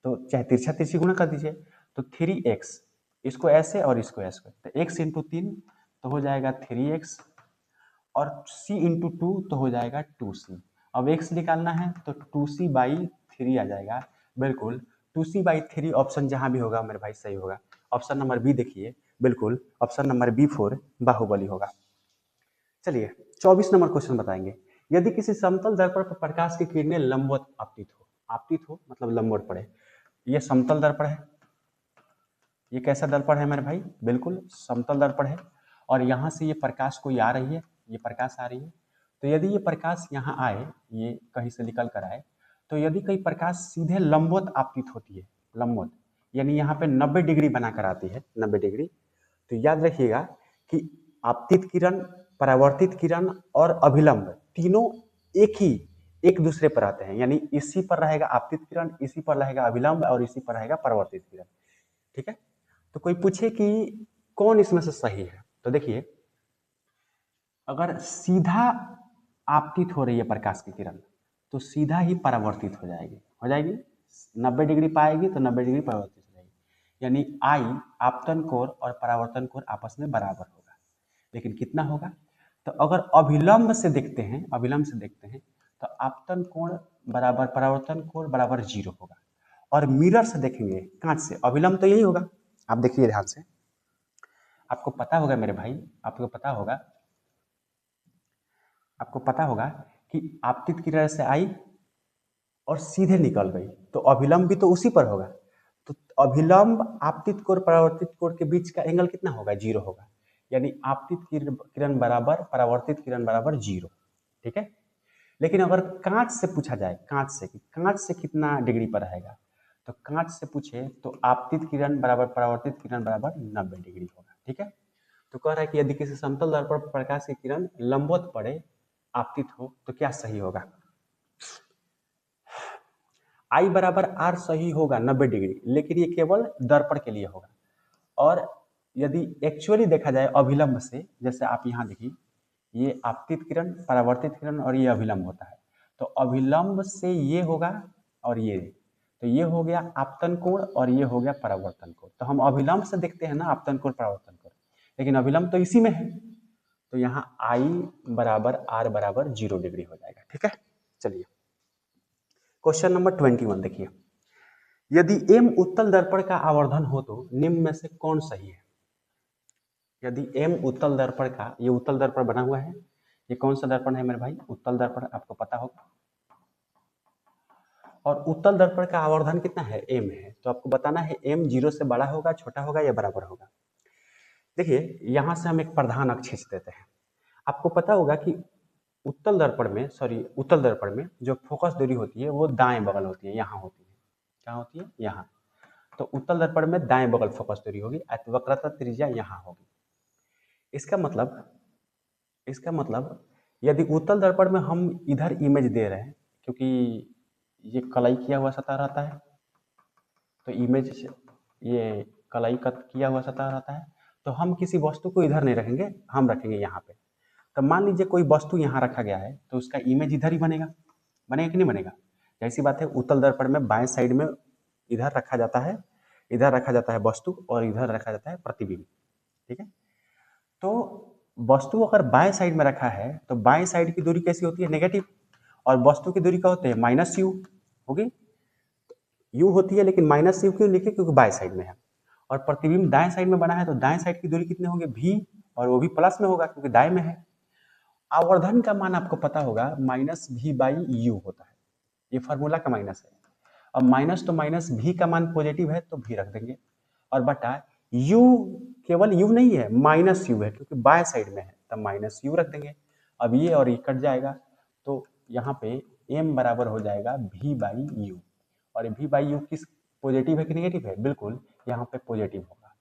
तो चाहे तिरछा तिरछी गुणा कर दीजिए, तो 3x, इसको ऐसे और इसको ऐसे, तो x इंटू 3 तो हो जाएगा 3x, और c इंटू 2 तो हो जाएगा 2c। अब x निकालना है तो 2c/3 आ जाएगा। बिल्कुल 2c/3 ऑप्शन जहां भी होगा मेरे भाई सही होगा। ऑप्शन नंबर बी देखिए, बिल्कुल ऑप्शन नंबर B4 बाहुबली होगा। चलिए 24 नंबर क्वेश्चन बताएंगे। यदि किसी समतल दर्पण पर प्रकाश की किरणें लंबवत आपतित हो मतलब लंबवत पड़े, ये समतल दर्पण है, ये कैसा दर्पण है मेरे भाई, बिल्कुल समतल दर्पण है, और यहाँ से ये प्रकाश कोई आ रही है, ये प्रकाश आ रही है। तो यदि ये प्रकाश यहाँ आए, ये कहीं से निकल कर आए, तो यदि कोई प्रकाश सीधे लंबवत आपतित होती है, लंबवत यानी यहाँ पे 90 डिग्री बनाकर आती है, 90 डिग्री, तो याद रखिएगा कि आपतित किरण, परावर्तित किरण और अभिलंब तीनों एक दूसरे पर आते हैं, यानी इसी पर रहेगा आपतित किरण, इसी पर रहेगा अभिलंब और इसी पर रहेगा परावर्तित किरण। ठीक है, तो कोई पूछे कि कौन इसमें से सही है, तो देखिए अगर सीधा आपतित हो रही है प्रकाश की किरण तो सीधा ही परावर्तित हो जाएगी 90 डिग्री पाएगी तो 90 डिग्री परावर्तित हो जाएगी, यानी आई आपतन कोण और परावर्तन कोण आपस में बराबर होगा। लेकिन कितना होगा, तो अगर अभिलंब से देखते हैं, अभिलंब से देखते हैं तो आपतन कोण बराबर परावर्तन कोण बराबर 0 होगा, और मिरर से देखेंगे कांच से, अभिलंब तो यही होगा। आप देखिए ध्यान से, आपको पता होगा मेरे भाई, आपको पता होगा कि आपतित किरण से आई और सीधे निकल गई, तो अभिलंब भी तो उसी पर होगा। तो अभिलंब आपतित कोण परावर्तित कोण के बीच का एंगल कितना होगा? 0 होगा। यानी आपतित किरण बराबर परावर्तित किरण बराबर 0। ठीक है। लेकिन अगर कांच से पूछा जाए, कांच से कि कांच से कितना डिग्री पर रहेगा, तो कांच से पूछे तो आपतित किरण बराबर परावर्तित किरण बराबर 90 डिग्री होगा। ठीक है। तो कह रहा है कि यदि किसी समतल दर्पण पर प्रकाश की किरण लंबवत पड़े, आपतित हो, तो क्या सही होगा? आई बराबर आर सही होगा 90 डिग्री, लेकिन ये केवल दर्पण के लिए होगा। और यदि एक्चुअली देखा जाए अभिलंब से, जैसे आप यहाँ देखिए, ये आपतित किरण, परावर्तित किरण और ये अभिलंब होता है। तो अभिलंब से ये होगा और ये, तो ये हो गया आपतन कोण और ये हो गया परावर्तन कोण। तो हम अभिलंब से देखते हैं ना आपतन कोण परावर्तन कोण, लेकिन अभिलंब तो इसी में है। तो यहाँ आई बराबर आर बराबर 0 डिग्री हो जाएगा। ठीक है। चलिए क्वेश्चन नंबर 21 देखिए, यदि एम उत्तल दर्पण का आवर्धन हो तो निम्न में से कौन सही है? यदि एम उत्तल दर्पण का, ये उत्तल दर्पण बना हुआ है, ये कौन सा दर्पण है मेरे भाई? उत्तल दर्पण, आपको पता होगा। और उत्तल दर्पण का आवर्धन कितना है? एम है। तो आपको बताना है एम 0 से बड़ा होगा, छोटा होगा या बराबर होगा। देखिए यहां से हम एक प्रधान अक्ष खींच देते हैं। आपको पता होगा कि उत्तल दर्पण में जो फोकस दूरी होती है वो दाएं बगल होती है, यहाँ होती है। क्या होती है? यहाँ। तो उत्तल दर्पण में दाएं बगल फोकस दूरी होगी, वक्रता त्रिज्या यहाँ होगी। इसका मतलब यदि उत्तल दर्पण में हम इधर इमेज दे रहे हैं, क्योंकि ये कलाई किया हुआ सतह रहता है, तो इमेज ये कलाई कट किया हुआ सतह रहता है, तो हम किसी वस्तु को इधर नहीं रखेंगे, हम रखेंगे यहाँ पे। तो मान लीजिए कोई वस्तु यहाँ रखा गया है, तो उसका इमेज इधर ही बनेगा। बनेगा कि नहीं बनेगा? ऐसी बात है, उत्तल दर्पण में बाएं साइड में इधर रखा जाता है, इधर रखा जाता है वस्तु और इधर रखा जाता है प्रतिबिंब। ठीक है। तो वस्तु अगर बाएं साइड में रखा है तो बाएं साइड की दूरी कैसी होती है? नेगेटिव। और वस्तु की दूरी क्या होती है? माइनस यू होगी। यू होती है, लेकिन माइनस यू क्यों लिखे? क्योंकि बाएं साइड में है। और प्रतिबिंब दाएं साइड में बना है, तो दाएं साइड की दूरी कितनी होगी? भी, और वो भी प्लस में होगा क्योंकि दाएं में है। आवर्धन का मान आपको पता होगा माइनस भी बाई यू होता है, ये फार्मूला का माइनस है। अब माइनस तो माइनस, भी का मान पॉजिटिव है तो भी रख देंगे, और बटा यू, केवल यू नहीं है, माइनस यू है क्योंकि बाएं साइड में है, तब माइनस यू रख देंगे। अब ये और ये कट जाएगा, तो यहाँ पे m बराबर हो जाएगा v बाई यू। और v बाई यू किस, पॉजिटिव है कि नेगेटिव है? बिल्कुल यहाँ पे पॉजिटिव होगा।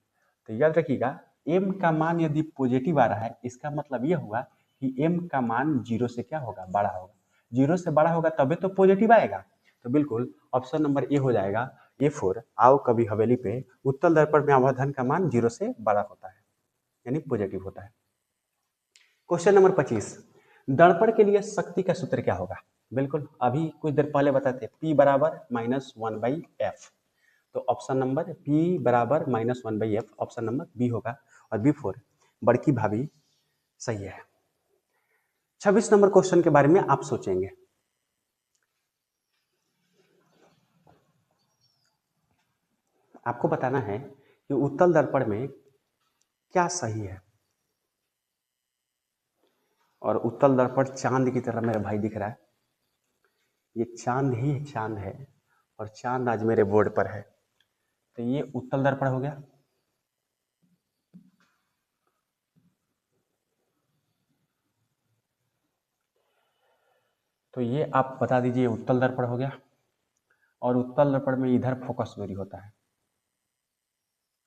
तो याद रखिएगा, m का मान यदि पॉजिटिव आ रहा है, इसका मतलब यह हुआ कि m का मान 0 से क्या होगा? बड़ा होगा। 0 से बड़ा होगा तभी तो पॉजिटिव आएगा। तो बिल्कुल ऑप्शन नंबर ए हो जाएगा, A4। आओ कभी हवेली पे, उत्तल दर्पण में आवर्धन का मान 0 से बड़ा होता है, यानी पॉजिटिव होता है। क्वेश्चन नंबर 25, दर्पण के लिए शक्ति का सूत्र क्या होगा? बिल्कुल अभी कुछ देर पहले बताते, P बराबर -1/f। तो ऑप्शन नंबर P बराबर -1/f, ऑप्शन नंबर बी होगा। और B4 बड़की भाभी सही है। 26 नंबर क्वेश्चन के बारे में आप सोचेंगे। आपको बताना है कि उत्तल दर्पण में क्या सही है। और उत्तल दर्पण चांद की तरह मेरे भाई दिख रहा है, ये चांद ही चांद है, और चांद आज मेरे बोर्ड पर है। तो ये उत्तल दर्पण हो गया। तो ये आप बता दीजिए उत्तल दर्पण हो गया। और उत्तल दर्पण में इधर फोकस दूरी होता है,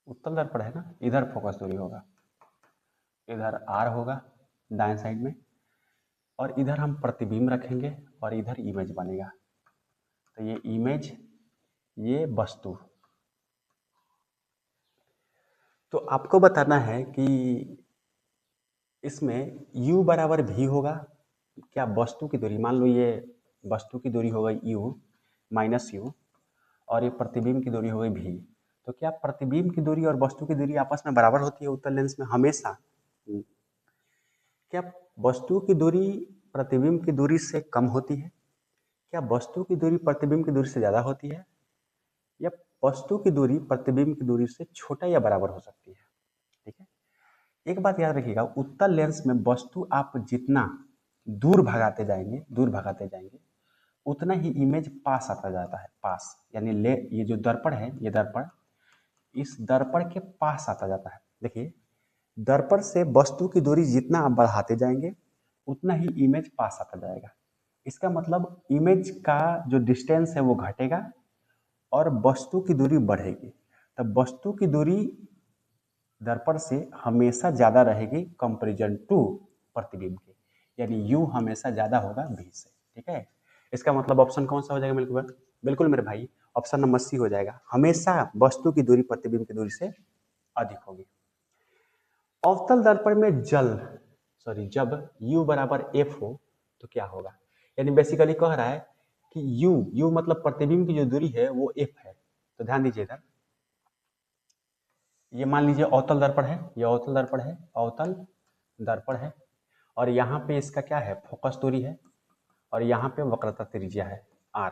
उत्तल दर्पण है ना, इधर फोकस दूरी होगा, इधर आर होगा दाएं साइड में, और इधर हम प्रतिबिंब रखेंगे और इधर इमेज बनेगा। तो ये इमेज, ये वस्तु। तो आपको बताना है कि इसमें u बराबर v होगा। क्या वस्तु की दूरी, मान लो ये वस्तु की दूरी हो गई u माइनस यू, और ये प्रतिबिंब की दूरी हो गई v। तो क्या प्रतिबिंब की दूरी और वस्तु की दूरी आपस में बराबर होती है उत्तल लेंस में हमेशा? क्या वस्तु की दूरी प्रतिबिंब की दूरी से कम होती है? क्या वस्तु की दूरी प्रतिबिंब की दूरी से ज़्यादा होती है? या वस्तु की दूरी प्रतिबिंब की दूरी से छोटा या बराबर हो सकती है? ठीक है। एक बात याद रखिएगा, उत्तल लेंस में वस्तु आप जितना दूर भगाते जाएंगे उतना ही इमेज पास आता जाता है, पास यानी ले, ये जो दर्पण है, ये दर्पण इस दर्पण के पास आता जाता है। देखिए, दर्पण से वस्तु की दूरी जितना आप बढ़ाते जाएंगे उतना ही इमेज पास आता जाएगा। इसका मतलब इमेज का जो डिस्टेंस है वो घटेगा और वस्तु की दूरी बढ़ेगी। तब वस्तु की दूरी दर्पण से हमेशा ज़्यादा रहेगी कंपेरिजन टू प्रतिबिंब के, यानी यू हमेशा ज़्यादा होगा भी से। ठीक है, इसका मतलब ऑप्शन कौन सा हो जाएगा बिल्कुल मेरे भाई, ऑप्शन नंबर सी हो जाएगा। हमेशा वस्तु की दूरी प्रतिबिंब की दूरी से अधिक होगी। अवतल दर्पण में जब u बराबर f हो तो क्या होगा, यानी बेसिकली कह रहा है कि u मतलब प्रतिबिंब की जो दूरी है वो f है। तो ध्यान दीजिए इधर, ये मान लीजिए अवतल दर्पण है, ये अवतल दर्पण है, अवतल दर्पण है, और यहाँ पे इसका क्या है, फोकस दूरी है, और यहाँ पे वक्रता त्रिज्या है r।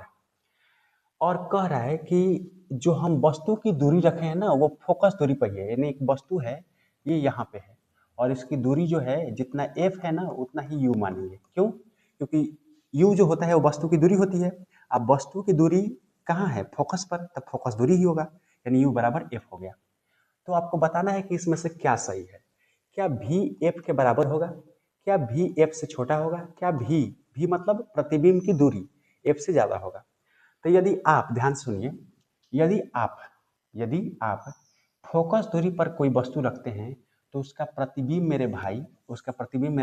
और कह रहा है कि जो हम वस्तु की दूरी रखे हैं ना वो फोकस दूरी पर ही है, यानी एक वस्तु है ये यहाँ पे है और इसकी दूरी जो है जितना f है ना उतना ही u मानेंगे। क्यों? क्योंकि u जो होता है वो वस्तु की दूरी होती है। अब वस्तु की दूरी कहाँ है, फोकस पर, तब फोकस दूरी ही होगा, यानी u बराबर f हो गया। तो आपको बताना है कि इसमें से क्या सही है। क्या v f के बराबर होगा, क्या v f से छोटा होगा, क्या v मतलब प्रतिबिंब की दूरी f से ज्यादा होगा। तो यदि आप ध्यान सुनिए, यदि आप फोकस दूरी पर कोई वस्तु रखते हैं तो उसका प्रतिबिंब मेरे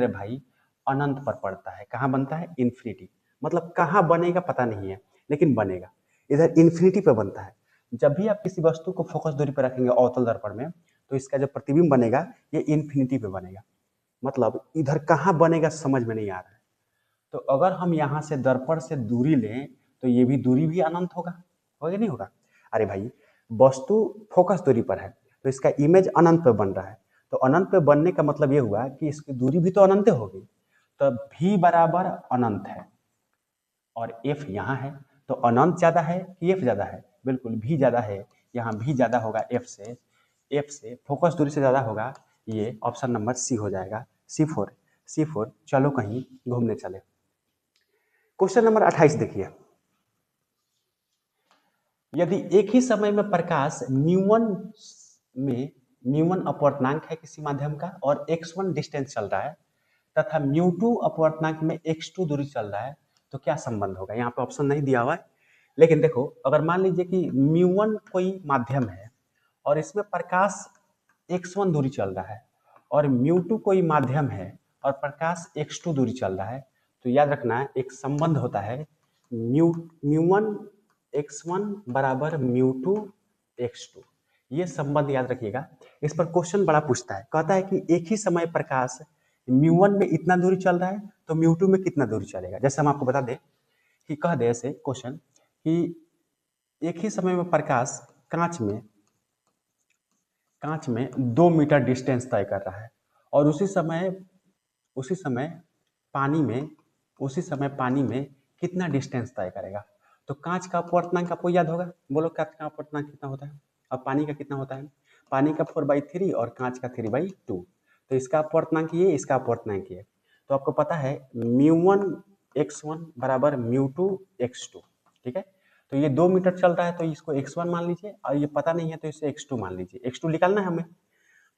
भाई अनंत पर पड़ता है। कहाँ बनता है, इन्फिनिटी। मतलब कहाँ बनेगा पता नहीं है, लेकिन बनेगा इधर इन्फिनिटी पे बनता है। जब भी आप किसी वस्तु को फोकस दूरी पर रखेंगे अवतल दर्पण में तो इसका जो प्रतिबिंब बनेगा ये इन्फिनिटी पे बनेगा। मतलब इधर कहाँ बनेगा समझ में नहीं आ रहा है। तो अगर हम यहाँ से दर्पण से दूरी लें तो ये भी दूरी भी अनंत होगा नहीं होगा। अरे भाई, वस्तु फोकस दूरी पर है तो इसका इमेज अनंत पे बन रहा है, तो अनंत पे बनने का मतलब ये हुआ कि इसकी दूरी भी तो अनंत होगी। तो v बराबर अनंत है और f यहाँ है, तो अनंत ज्यादा है कि f ज्यादा है, बिल्कुल v ज्यादा है। यहाँ v ज्यादा होगा f से फोकस दूरी से ज्यादा होगा। ये ऑप्शन नंबर सी हो जाएगा, C4। चलो कहीं घूमने चले। क्वेश्चन नंबर 28 देखिए, यदि एक ही समय में प्रकाश म्यू1 अपवर्तनांक है किसी माध्यम का और x1 डिस्टेंस चल रहा है तथा म्यू2 अपवर्तनांक में x2 दूरी चल रहा है तो क्या संबंध होगा। यहाँ पे ऑप्शन नहीं दिया हुआ है, लेकिन देखो अगर मान लीजिए कि म्यू1 कोई माध्यम है और इसमें प्रकाश x1 दूरी चल रहा है और म्यू2 कोई माध्यम है और प्रकाश x2 दूरी चल रहा है, तो याद रखना है एक संबंध होता है म्यू1 x1 बराबर म्यू2 x2। ये संबंध याद रखिएगा। इस पर क्वेश्चन बड़ा पूछता है, कहता है कि एक ही समय प्रकाश म्यू1 में इतना दूरी चल रहा है तो म्यू2 में कितना दूरी चलेगा। जैसे हम आपको बता दें कि कह दे ऐसे क्वेश्चन कि एक ही समय में प्रकाश कांच में 2 मीटर डिस्टेंस तय कर रहा है और उसी समय पानी में कितना डिस्टेंस तय करेगा। तो कांच का अपवर्तनांक आपको याद होगा, बोलो कांच का अपवर्तनांक कितना होता है और पानी का कितना होता है। पानी का 4/3 और कांच का 3/2। तो इसका अपवर्तनांक ये, इसका अपवर्तनांक ये। तो आपको पता है म्यू1 x1 बराबर म्यू2 x2। ठीक है, तो ये 2 मीटर चल रहा है तो इसको x1 मान लीजिए और ये पता नहीं है तो इसे x2 मान लीजिए। x2 निकालना है हमें,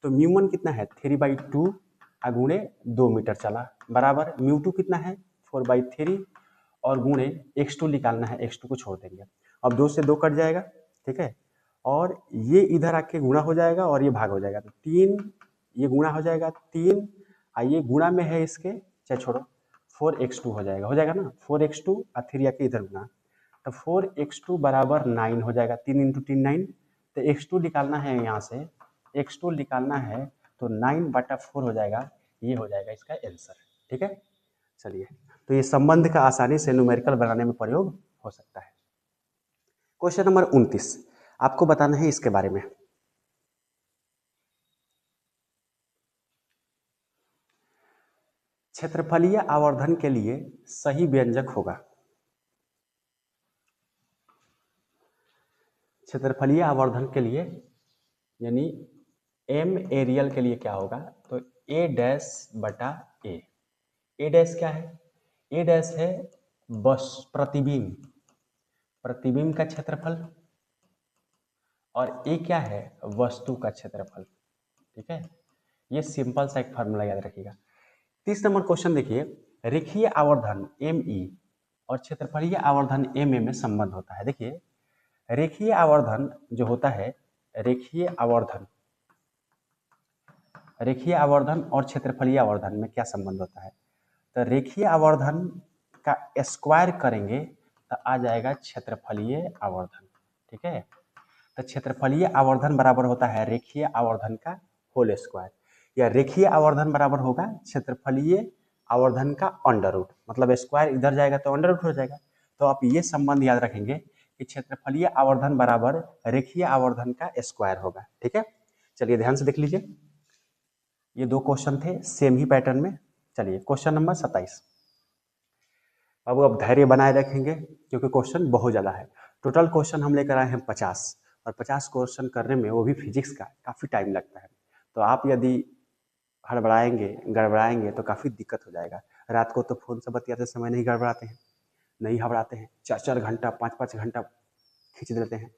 तो म्यू1 कितना है 3/2 गुणे 2 मीटर चला बराबर म्यू2 कितना है 4/3 और गुणे x2 निकालना है, x2 को छोड़ देंगे। अब 2 से 2 कट जाएगा, ठीक है, और ये इधर आके गुणा हो जाएगा और ये भाग हो जाएगा, तो 3 ये गुणा हो जाएगा 3 ये गुणा में है इसके, चाहे छोड़ो 4x2 हो जाएगा ना, 4x2 और 3 आके इधर गुणा, तो 4x2 बराबर 9 हो जाएगा। 3 × 3 9। तो x2 निकालना है यहाँ से, x2 निकालना है तो 9/4 हो जाएगा। ये हो जाएगा इसका आंसर। ठीक है, चलिए, तो ये संबंध का आसानी से न्यूमेरिकल बनाने में प्रयोग हो सकता है। क्वेश्चन नंबर 29 आपको बताना है इसके बारे में। क्षेत्रफलीय आवर्धन के लिए सही व्यंजक होगा। क्षेत्रफलीय आवर्धन के लिए यानी m एरियल के लिए क्या होगा, तो a डैश बटा a। a डैश क्या है, a डैश है बस प्रतिबिंब, प्रतिबिंब का क्षेत्रफल, और ये क्या है, वस्तु का क्षेत्रफल। ठीक है, ये सिंपल सा एक फार्मूला याद रखिएगा। 30 नंबर क्वेश्चन देखिए, रेखीय आवर्धन ME और क्षेत्रफलीय आवर्धन MMA में संबंध होता है। देखिए रेखीय आवर्धन जो होता है, रेखीय आवर्धन और क्षेत्रफलीय आवर्धन में क्या संबंध होता है, तो रेखीय आवर्धन का स्क्वायर करेंगे तो आ जाएगा क्षेत्रफलीय आवर्धन। ठीक है, तो क्षेत्रफलीय आवर्धन बराबर होता है रेखीय आवर्धन का होल स्क्वायर, या रेखीय आवर्धन बराबर होगा क्षेत्रफलीय आवर्धन का अंडर रूट, मतलब स्क्वायर इधर जाएगा तो अंडर रूट हो जाएगा। तो आप ये संबंध याद रखेंगे कि क्षेत्रफलीय आवर्धन बराबर रेखीय आवर्धन का स्क्वायर होगा। ठीक है, चलिए ध्यान से देख लीजिए, ये दो क्वेश्चन थे सेम ही पैटर्न में। चलिए क्वेश्चन नंबर 27। अब धैर्य बनाए रखेंगे क्योंकि क्वेश्चन बहुत ज़्यादा है। टोटल क्वेश्चन हम लेकर आए हैं 50, और 50 क्वेश्चन करने में वो भी फिजिक्स का काफ़ी टाइम लगता है। तो आप यदि हड़बड़ाएंगे गड़बड़ाएंगे तो काफ़ी दिक्कत हो जाएगा। रात को तो फ़ोन से बतियाते समय नहीं गड़बड़ाते हैं, नहीं घबराते हैं, 4-4 घंटा 5-5 घंटा खींच देते हैं।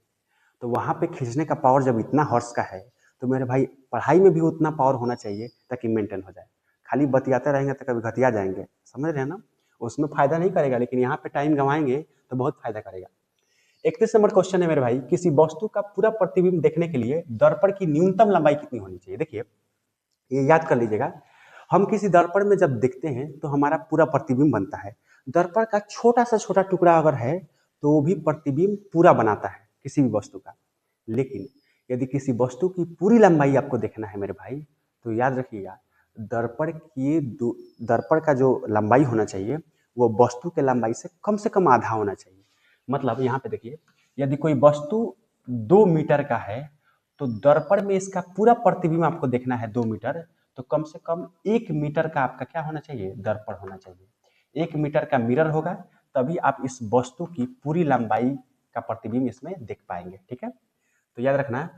तो वहाँ पे खींचने का पावर जब इतना हॉर्स का है तो मेरे भाई पढ़ाई में भी उतना पावर होना चाहिए ताकि मेंटेन हो जाए। खाली बतियाते रहेंगे तो कभी घटिया जाएंगे, समझ रहे हैं ना, उसमें फायदा नहीं करेगा, लेकिन यहाँ पे टाइम गंवाएंगे तो बहुत फायदा करेगा। 31 नंबर क्वेश्चन है मेरे भाई, किसी वस्तु का पूरा प्रतिबिंब देखने के लिए दर्पण की न्यूनतम लंबाई कितनी होनी चाहिए। देखिए ये याद कर लीजिएगा, हम किसी दर्पण में जब देखते हैं तो हमारा पूरा प्रतिबिंब बनता है। दर्पण का छोटा सा छोटा टुकड़ा अगर है तो वो भी प्रतिबिंब पूरा बनाता है किसी भी वस्तु का। लेकिन यदि किसी वस्तु की पूरी लंबाई आपको देखना है मेरे भाई, तो याद रखिएगा दर्पण का जो लंबाई होना चाहिए वो वस्तु के लंबाई से कम आधा होना चाहिए। मतलब यहाँ पे देखिए, यदि कोई वस्तु 2 मीटर का है तो दर्पण में इसका पूरा प्रतिबिंब आपको देखना है 2 मीटर, तो कम से कम 1 मीटर का आपका क्या होना चाहिए, दर्पण होना चाहिए। 1 मीटर का मिरर होगा तभी आप इस वस्तु की पूरी लंबाई का प्रतिबिंब इसमें देख पाएंगे। ठीक है, तो याद रखना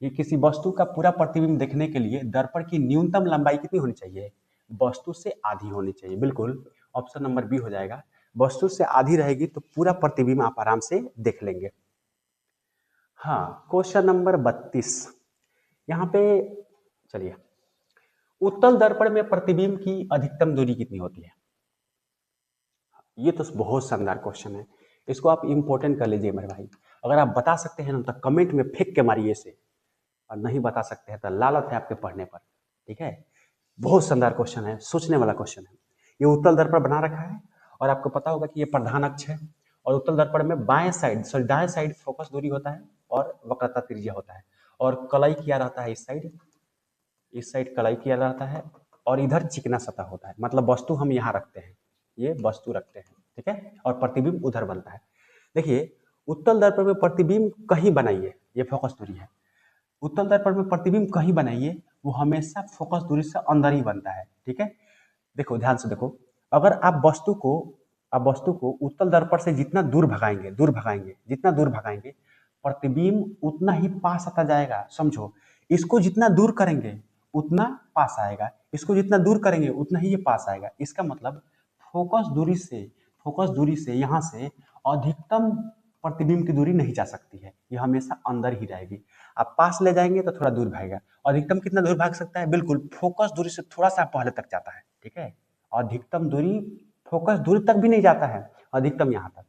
ये किसी वस्तु का पूरा प्रतिबिंब देखने के लिए दर्पण की न्यूनतम लंबाई कितनी होनी चाहिए, वस्तु से आधी होनी चाहिए। बिल्कुल ऑप्शन नंबर बी हो जाएगा, वस्तु से आधी रहेगी तो पूरा प्रतिबिंब आप आराम से देख लेंगे। हाँ, क्वेश्चन नंबर 32 यहाँ पे, चलिए, उत्तल दर्पण में प्रतिबिंब की अधिकतम दूरी कितनी होती है। ये तो बहुत शानदार क्वेश्चन है, इसको आप इंपॉर्टेंट कर लीजिए मेरे भाई। अगर आप बता सकते हैं ना तो कमेंट में फेंक के मारिए इसे, और नहीं बता सकते हैं तो लालच है आपके पढ़ने पर। ठीक है, बहुत शानदार क्वेश्चन है, सोचने वाला क्वेश्चन है। ये उत्तल दर्पण बना रखा है और आपको पता होगा कि ये प्रधान अक्ष है, और उत्तल दर्पण में दाएं साइड फोकस दूरी होता है और वक्रता त्रिज्या होता है, और कलाई किया रहता है इस साइड कलाई किया रहता है, और इधर चिकना सतह होता है। मतलब वस्तु हम यहाँ रखते हैं, ये वस्तु रखते हैं। ठीक है, और प्रतिबिंब उधर बनता है। देखिए उत्तल दर्पण में प्रतिबिंब कहीं बनाइए, ये फोकस दूरी है। उत्तल दर्पण में प्रतिबिंब कहीं बनाइए, वो हमेशा फोकस दूरी से अंदर ही बनता है। ठीक है, देखो ध्यान से देखो, अगर आप वस्तु को उत्तल दर्पण से जितना दूर भगाएंगे जितना दूर भगाएंगे, प्रतिबिंब उतना ही पास आता जाएगा। समझो, इसको जितना दूर करेंगे उतना पास आएगा, इसको जितना दूर करेंगे उतना ही ये पास आएगा। इसका मतलब फोकस दूरी से यहाँ से अधिकतम प्रतिबिंब की दूरी नहीं जा सकती है, ये हमेशा अंदर ही रहेगी। आप पास ले जाएंगे तो थोड़ा दूर भागेगा। अधिकतम कितना दूर भाग सकता है, बिल्कुल फोकस दूरी से थोड़ा सा पहले तक जाता है। ठीक है, अधिकतम दूरी फोकस दूरी तक भी नहीं जाता है, अधिकतम यहाँ तक।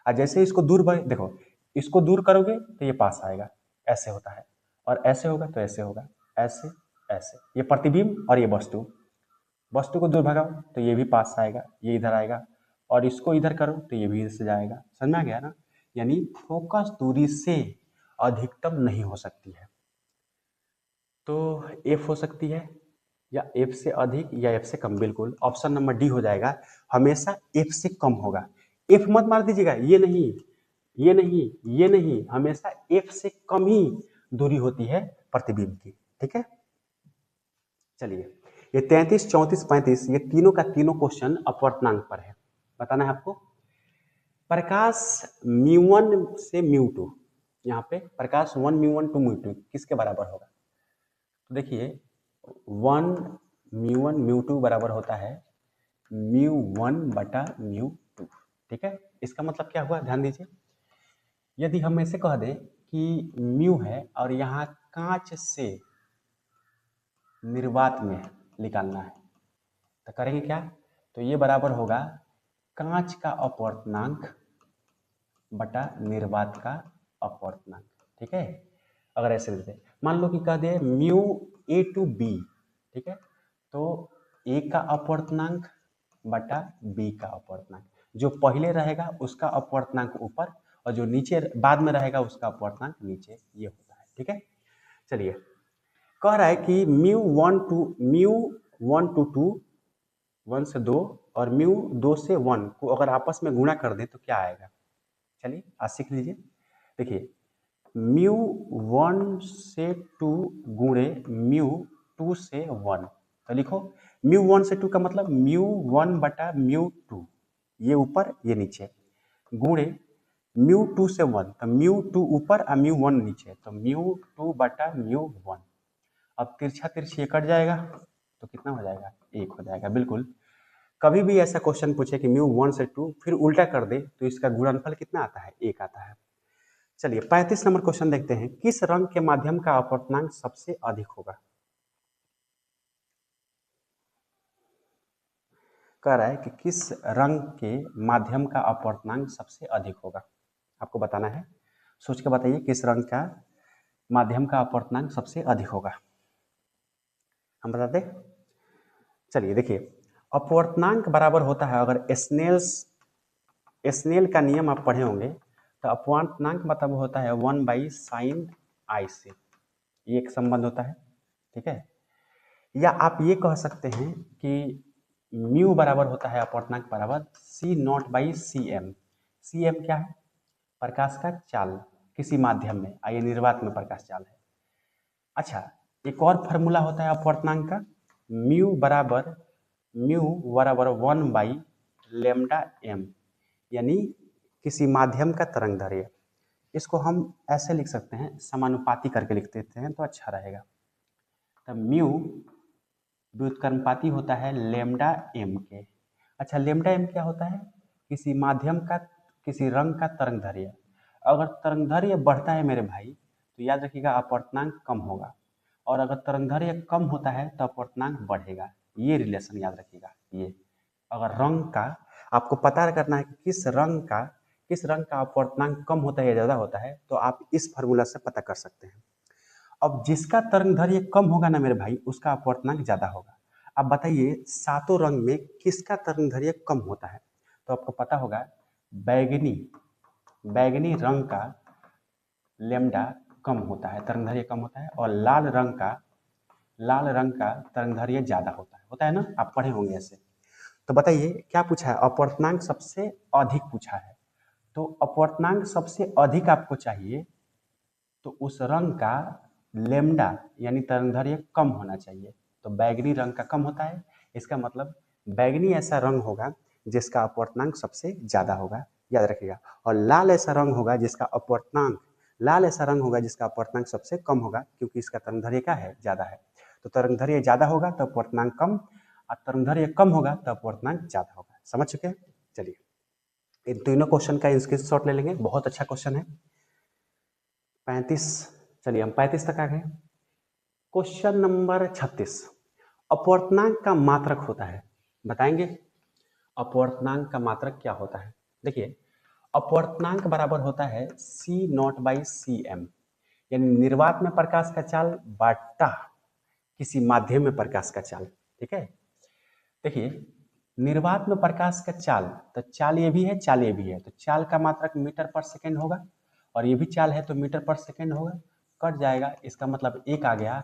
और जैसे इसको देखो, इसको दूर करोगे तो ये पास आएगा, ऐसे होता है, और ऐसे होगा तो ऐसे होगा, ऐसे ऐसे। ये प्रतिबिंब और ये वस्तु को दूर भगाओ तो ये भी पास आएगा, ये इधर आएगा, और इसको इधर करो तो ये भी इधर से जाएगा। समझ में आ गया ना, यानी फोकस दूरी से अधिकतम नहीं हो सकती है। तो एफ हो सकती है, या एफ से अधिक या एफ से कम। बिल्कुल ऑप्शन नंबर डी हो जाएगा, हमेशा एफ से कम होगा। एफ मत मार दीजिएगा, ये नहीं ये नहीं ये नहीं, हमेशा एफ से कम ही दूरी होती है प्रतिबिंब की। ठीक है, चलिए, ये 33, 34, 35 ये तीनों का तीनों क्वेश्चन अपवर्तनांक पर है। बताना है आपको, प्रकाश μ1 से μ2, यहाँ पे प्रकाश 1 μ1 टू μ2 किसके बराबर होगा। तो देखिए 1 μ1 μ2 बराबर होता है μ1 बटा μ2। ठीक है, इसका मतलब क्या हुआ, ध्यान दीजिए। यदि हम ऐसे कह दें कि म्यू है और यहाँ कांच से निर्वात में निकालना है, तो करेंगे क्या, तो ये बराबर होगा कांच का अपवर्तनांक बटा निर्वात का अपवर्तनांक। ठीक है, अगर ऐसे देते मान लो कि कह दे म्यू ए टू बी, ठीक है, तो ए का अपवर्तनांक बटा बी का अपवर्तनांक, जो पहले रहेगा उसका अपवर्तनांक ऊपर और जो नीचे बाद में रहेगा उसका अपवर्तनांक नीचे, ये होता है। ठीक है, चलिए कह रहा है कि म्यू वन टू टू, 1 से 2 और म्यू 2 से 1 को अगर आपस में गुणा कर दें तो क्या आएगा, चलिए आज सीख लीजिए। देखिए म्यू 1 से 2 गुणे म्यू 2 से 1, तो लिखो म्यू 1 से 2 का मतलब म्यू 1 बटा म्यू 2, ये ऊपर ये नीचे, गुणे म्यू 2 से 1, तो म्यू 2 ऊपर और म्यू 1 नीचे, तो म्यू 2 बटा म्यू 1। अब तिरछा तिरछी कट जाएगा तो कितना हो जाएगा, 1 हो जाएगा। बिल्कुल, कभी भी ऐसा क्वेश्चन पूछे कि म्यू 1 से 2 फिर उल्टा कर दे तो इसका गुणनफल कितना आता है, 1 आता है। चलिए 35 नंबर क्वेश्चन देखते हैं, किस रंग के माध्यम का अपवर्तनांक सबसे अधिक होगा। कह रहा है कि किस रंग के माध्यम का अपवर्तनांक सबसे अधिक होगा, आपको बताना है, सोच के बताइए किस रंग का माध्यम का अपवर्तनांक सबसे अधिक होगा, हम बता दें। चलिए देखिए, अपवर्तनांक बराबर होता है, अगर स्नेल का नियम आप पढ़े होंगे तो अपवर्तनांक मतलब होता है 1/sin आई से, ये एक संबंध होता है। ठीक है, या आप ये कह सकते हैं कि म्यू बराबर होता है अपवर्तनांक बराबर C0/Cm। Cm क्या है, प्रकाश का चाल किसी माध्यम में, आइए निर्वात में प्रकाश चाल है। अच्छा, एक और फार्मूला होता है अपवर्तनांक का, म्यू बराबर 1/λm, यानी किसी माध्यम का तरंग दैर्ध्य। इसको हम ऐसे लिख सकते हैं, समानुपाती करके लिख देते हैं तो अच्छा रहेगा। तो म्यू व्युत्क्रमपाती होता है लेमडा एम के। अच्छा, लेमडा एम क्या होता है, किसी माध्यम का, किसी रंग का तरंग दैर्ध्य। अगर तरंग दैर्ध्य बढ़ता है मेरे भाई तो याद रखिएगा अपवर्तनांक कम होगा, और अगर तरंग दैर्ध्य कम होता है तो अपवर्तनांक बढ़ेगा। ये रिलेशन याद रखिएगा। ये अगर रंग का आपको पता करना है कि किस रंग का अपवर्तनांक कम होता है या ज़्यादा होता है, तो आप इस फार्मूला से पता कर सकते हैं। अब जिसका तरंग दैर्ध्य कम होगा ना मेरे भाई, उसका अपवर्तनांक ज़्यादा होगा। अब बताइए सातों रंग में किसका तरंग दैर्ध्य कम होता है, तो आपको पता होगा बैगनी रंग का लेमडा कम होता है, तरंग दैर्ध्य कम होता है, और लाल रंग का तरंग दैर्ध्य ज़्यादा होता है ना, आप पढ़े होंगे ऐसे। तो बताइए क्या पूछा है, अपवर्तनांक सबसे अधिक पूछा है, तो अपवर्तनांक सबसे अधिक आपको चाहिए तो उस रंग का लेमडा यानी तरंगदैर्ध्य कम होना चाहिए। तो बैगनी रंग का कम होता है, इसका मतलब बैगनी ऐसा रंग होगा जिसका अपवर्तनांक सबसे ज़्यादा होगा, याद रखिएगा। और लाल ऐसा रंग होगा जिसका अपवर्तनांक सबसे कम होगा, क्योंकि इसका तरंगदैर्ध्य क्या है, ज़्यादा है। तो तरंगदैर्ध्य ज़्यादा होगा तो अपवर्तनांक कम, और तरंगदैर्ध्य कम होगा तो अपवर्तनांक ज़्यादा होगा। समझ चुके हैं। चलिए इन तीनों क्वेश्चन का स्क्रीनशॉट ले लेंगे, बहुत अच्छा क्वेश्चन है। 35, चलिए हम 35 तक आ गए। क्वेश्चन नंबर 36, अपवर्तनांक का मात्रक होता है, बताएंगे अपवर्तनांक का मात्रक क्या होता है। देखिए अपवर्तनांक बराबर होता है C0/Cm, यानी निर्वात में प्रकाश का चाल बटा किसी माध्यम में प्रकाश का चाल। ठीक है, देखिए निर्वात में प्रकाश का चाल, तो चाल ये भी है, चाल ये भी है, तो चाल का मात्रक मीटर पर सेकेंड होगा, और ये भी चाल है तो मीटर पर सेकेंड होगा, कट जाएगा, इसका मतलब 1 आ गया।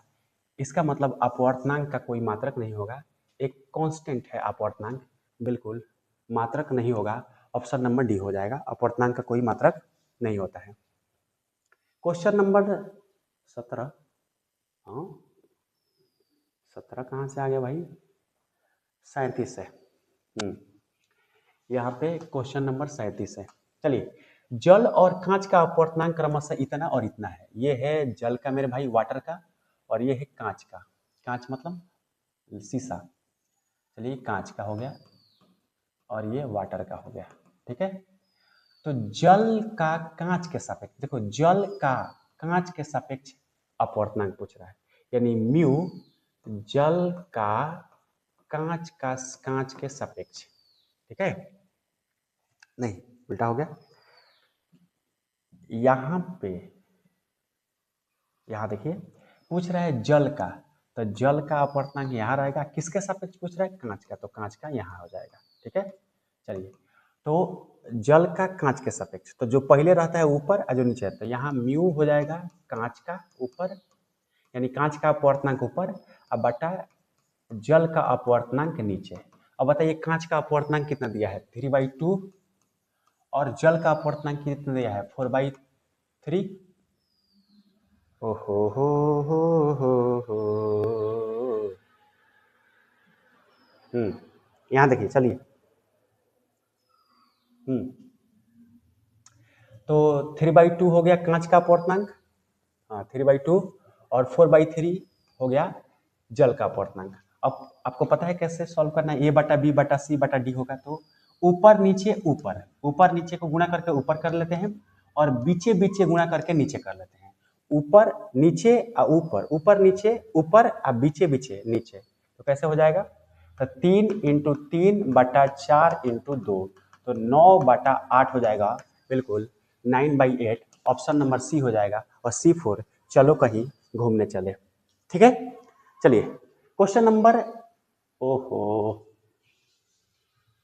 इसका मतलब अपवर्तनांक का कोई मात्रक नहीं होगा, एक कांस्टेंट है अपवर्तनांक, बिल्कुल मात्रक नहीं होगा। ऑप्शन नंबर डी हो जाएगा, अपवर्तनांक का कोई मात्रक नहीं होता है। क्वेश्चन नंबर 17, हाँ 17 कहाँ से आ गया भाई, 37 है। यहाँ पे क्वेश्चन नंबर 37 है। चलिए, जल और कांच का अपवर्तनांक क्रमशः इतना और इतना है। ये है जल का मेरे भाई, वाटर का, और ये है कांच का, कांच मतलब शीशा। चलिए कांच का हो गया और ये वाटर का हो गया। ठीक है। तो जल का कांच के सापेक्ष, देखो जल का कांच के सापेक्ष अपवर्तनांक पूछ रहा है, यानी म्यू जल का कांच के सापेक्ष, ठीक है। नहीं उल्टा हो गया, यहाँ पे यहाँ देखिए पूछ रहा है जल का, तो जल का अपवर्तनांक यहाँ रहेगा, किसके सापेक्ष पूछ रहा है, कांच का, तो कांच का यहाँ हो जाएगा, ठीक है। चलिए, तो जल का कांच के सापेक्ष, तो जो पहले रहता है ऊपर और जो नीचे रहता है, यहाँ म्यू हो जाएगा कांच का ऊपर, यानी कांच का अपवर्तनांक ऊपर, अब बटा जल का अपवर्तनांक नीचे। अब बताइए कांच का अपवर्तनांक कितना दिया है, 3/2, और जल का अपवर्तनांक कितना दिया है, 4/3। ओहो हो। यहाँ देखिए, चलिए। तो 3/2 हो गया कांच का अपवर्तनांक, हाँ 3/2, और 4/3 हो गया जल का अपवर्तनांक। अब आपको पता है कैसे सॉल्व करना है, A/B/C/D होगा, तो ऊपर नीचे ऊपर, ऊपर नीचे को गुणा करके ऊपर कर लेते हैं, और बीचे बीचे गुणा करके नीचे कर लेते हैं। ऊपर नीचे और ऊपर, ऊपर नीचे ऊपर और बीचे बीचे नीचे, तो कैसे हो जाएगा, तो 3 × 3/4 × 2, तो 9/8 हो जाएगा, बिल्कुल 9/8, ऑप्शन नंबर सी हो जाएगा। और C4 चलो कहीं घूमने चले, ठीक है। चलिए क्वेश्चन नंबर, ओहो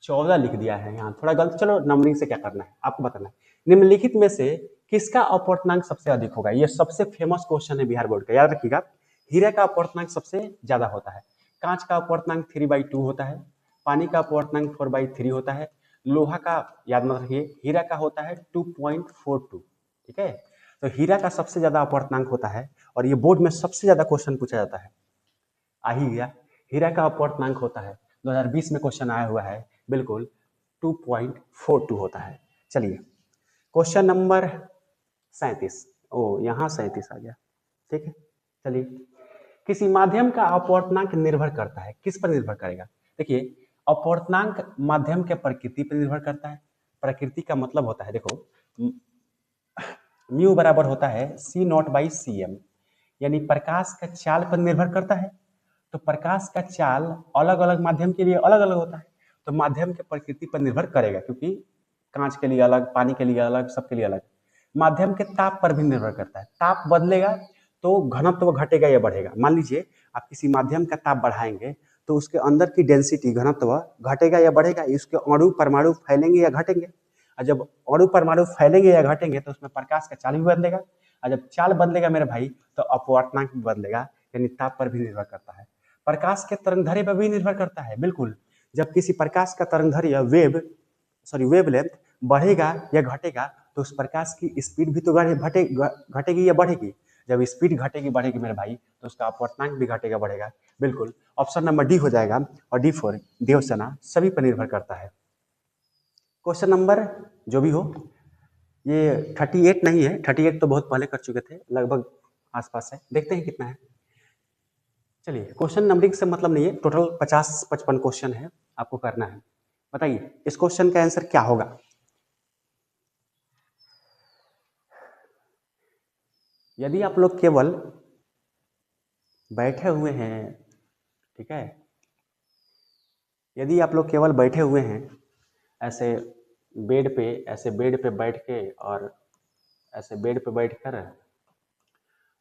14 लिख दिया है यहाँ, थोड़ा गलत, चलो नंबरिंग से क्या करना है आपको बताना है। निम्नलिखित में से किसका अपवर्तनांक सबसे अधिक होगा, ये सबसे फेमस क्वेश्चन है बिहार बोर्ड का, याद रखिएगा। हीरे का अपवर्तनांक सबसे ज्यादा होता है, कांच का अपवर्तनांक 3/2 होता है, पानी का अपवर्तनांक 4/3 होता है, लोहा का याद मत रखिए, हीरा का होता है 2.42, ठीक है। तो हीरा का सबसे ज्यादा अपवर्तनांक होता है, और ये बोर्ड में सबसे ज्यादा क्वेश्चन पूछा जाता है, आ ही गया। हीरा का अपवर्तनांक होता है, 2020 में क्वेश्चन आया हुआ है, बिल्कुल 2.42 होता है। चलिए क्वेश्चन नंबर 37, ओ यहाँ 37 आ गया, ठीक है। चलिए, किसी माध्यम का अपवर्तनांक निर्भर करता है, किस पर निर्भर करेगा, देखिए अपवर्तनांक माध्यम के प्रकृति पर निर्भर करता है। प्रकृति का मतलब होता है, देखो म्यू बराबर होता है C0/Cm, यानी प्रकाश का चाल पर निर्भर करता है। तो प्रकाश का चाल अलग अलग माध्यम के लिए अलग अलग होता है, तो माध्यम के प्रकृति पर निर्भर करेगा, क्योंकि कांच के लिए अलग, पानी के लिए अलग, सबके लिए अलग। माध्यम के ताप पर भी निर्भर करता है, ताप बदलेगा तो घनत्व घटेगा या बढ़ेगा। मान लीजिए आप किसी माध्यम का ताप बढ़ाएंगे, तो उसके अंदर की डेंसिटी घनत्व घटेगा या बढ़ेगा, उसके अणु परमाणु फैलेंगे या घटेंगे। और जब अणु परमाणु फैलेंगे या घटेंगे, तो उसमें प्रकाश का चाल भी बदलेगा, और जब चाल बदलेगा मेरे भाई, तो अपवर्तनांक भी बदलेगा, यानी ताप पर भी निर्भर करता है। प्रकाश के तरंगदैर्घ्य पर भी निर्भर करता है, बिल्कुल। जब किसी प्रकाश का तरंगदैर्घ्य वेवलेंथ बढ़ेगा या घटेगा, तो उस प्रकाश की स्पीड भी तो घटेगी या बढ़ेगी। जब स्पीड घटेगी बढ़ेगी मेरे भाई, तो उसका अपवर्तनांक भी घटेगा बढ़ेगा, बिल्कुल। ऑप्शन नंबर डी हो जाएगा, और D4 देवसेना सभी पर निर्भर करता है। क्वेश्चन नंबर जो भी हो, ये 38 नहीं है, 38 तो बहुत पहले कर चुके थे, लगभग आसपास है, देखते हैं कितना है। चलिए क्वेश्चन नंबरिंग से मतलब नहीं है, टोटल 50-55 क्वेश्चन है, आपको करना है। बताइए इस क्वेश्चन का आंसर क्या होगा। यदि आप लोग केवल बैठे हुए हैं, ठीक है, यदि आप लोग केवल बैठे हुए हैं ऐसे बेड पे बैठ के, और ऐसे बेड पे बैठ कर,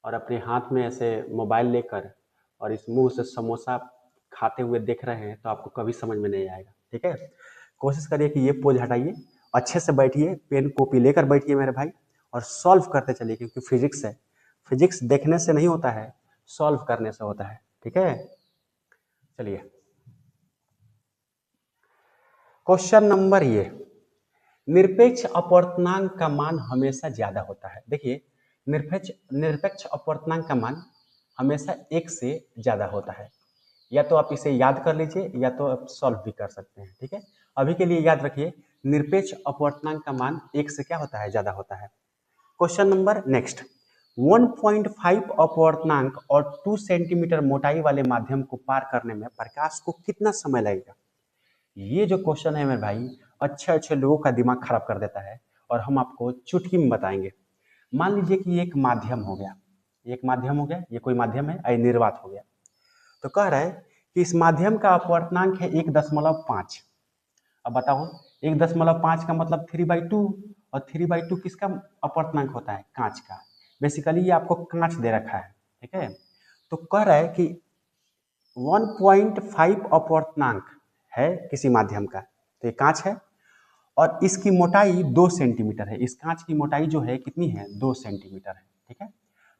और अपने हाथ में ऐसे मोबाइल लेकर, और इस मुंह से समोसा खाते हुए देख रहे हैं, तो आपको कभी समझ में नहीं आएगा, ठीक है। कोशिश करिए कि ये पोज हटाइए, अच्छे से बैठिए, पेन कॉपी लेकर बैठिए मेरे भाई, और सॉल्व करते चलिए, क्योंकि फिजिक्स है, फिजिक्स देखने से नहीं होता है, सॉल्व करने से होता है, ठीक है। चलिए क्वेश्चन नंबर ये, निरपेक्ष अपवर्तनांक का मान हमेशा ज्यादा होता है। देखिए निरपेक्ष अपवर्तनांक का मान हमेशा 1 से ज्यादा होता है, या तो आप इसे याद कर लीजिए, या तो आप सॉल्व भी कर सकते हैं, ठीक है। अभी के लिए याद रखिए, निरपेक्ष अपवर्तनांक का मान 1 से क्या होता है, ज्यादा होता है। क्वेश्चन नंबर नेक्स्ट, 1.5 अपवर्तनांक और 2 सेंटीमीटर मोटाई वाले माध्यम को पार करने में प्रकाश को कितना समय लगेगा। ये जो क्वेश्चन है मेरे भाई, अच्छे अच्छे लोगों का दिमाग खराब कर देता है और हम आपको चुटकी में बताएंगे। मान लीजिए कि ये एक माध्यम हो गया, एक माध्यम हो गया, ये कोई माध्यम है, ये निर्वात हो गया। तो कह रहा है कि इस माध्यम का अपवर्तनांक है 1.5। अब बताओ 1.5 का मतलब 3/2, और 3/2 किसका अपवर्तनांक होता है? कांच का। बेसिकली ये आपको कांच दे रखा है, ठीक है। तो कह रहा है कि 1.5 अपवर्तनांक है किसी माध्यम का, तो ये कांच है और इसकी मोटाई 2 सेंटीमीटर है। इस कांच की मोटाई जो है कितनी है? 2 सेंटीमीटर है, ठीक है।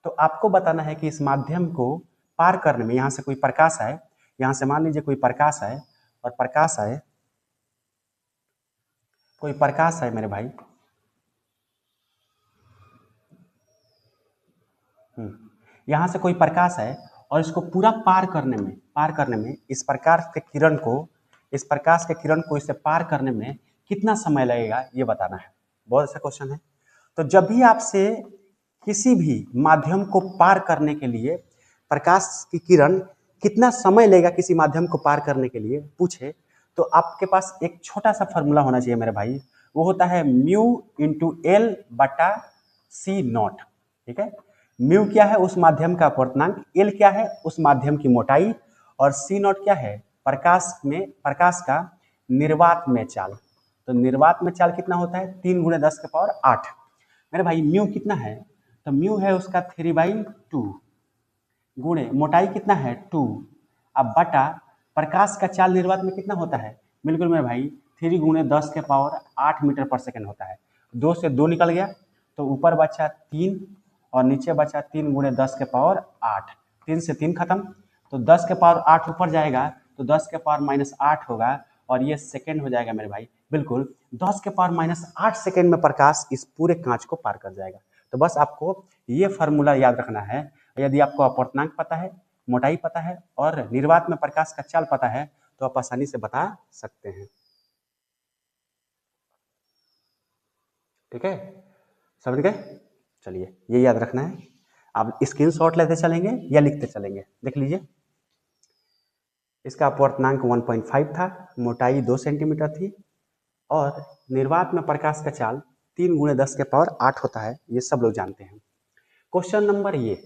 तो आपको बताना है कि इस माध्यम को पार करने में, यहाँ से कोई प्रकाश आए, यहाँ से मान लीजिए कोई प्रकाश आए और प्रकाश आए, कोई प्रकाश है मेरे भाई, यहाँ से कोई प्रकाश है और इसको पूरा पार करने में इस प्रकाश के किरण को इसे पार करने में कितना समय लगेगा, ये बताना है। बहुत अच्छा क्वेश्चन है। तो जब भी आपसे किसी भी माध्यम को पार करने के लिए प्रकाश की किरण कितना समय लेगा किसी माध्यम को पार करने के लिए पूछे, तो आपके पास एक छोटा सा फॉर्मूला होना चाहिए मेरे भाई। वो होता है म्यू इंटू एल बटा सी नॉट, ठीक है। म्यू क्या है? उस माध्यम का अपवर्तनांक। एल क्या है? उस माध्यम की मोटाई। और सी नॉट क्या है? प्रकाश का निर्वात में चाल। तो निर्वात में चाल कितना होता है? 3 × 10⁸ मेरे भाई म्यू कितना है? तो म्यू है उसका 3/2 गुणे मोटाई कितना है? 2। अब बटा प्रकाश का चाल निर्वात में कितना होता है? बिल्कुल मेरे भाई 3 × 10⁸ मीटर पर सेकेंड होता है। 2 से 2 निकल गया तो ऊपर बचा 3 और नीचे बचा 3 × 10⁸। 3 से 3 खत्म, तो 10⁸ ऊपर जाएगा तो 10⁻⁸ होगा और ये सेकेंड हो जाएगा मेरे भाई। बिल्कुल 10⁻⁸ सेकेंड में प्रकाश इस पूरे कांच को पार कर जाएगा। तो बस आपको ये फार्मूला याद रखना है। यदि आपको अपवर्तनांक पता है, मोटाई पता है और निर्वात में प्रकाश का चाल पता है तो आप आसानी से बता सकते हैं, ठीक है। समझ गए? चलिए ये याद रखना है। आप स्क्रीनशॉट लेते चलेंगे या लिखते चलेंगे? देख लीजिए, इसका अपवर्तनांक 1.5 था, मोटाई 2 सेंटीमीटर थी और निर्वात में प्रकाश का चाल 3 × 10⁸ होता है, ये सब लोग जानते हैं। क्वेश्चन नंबर ये,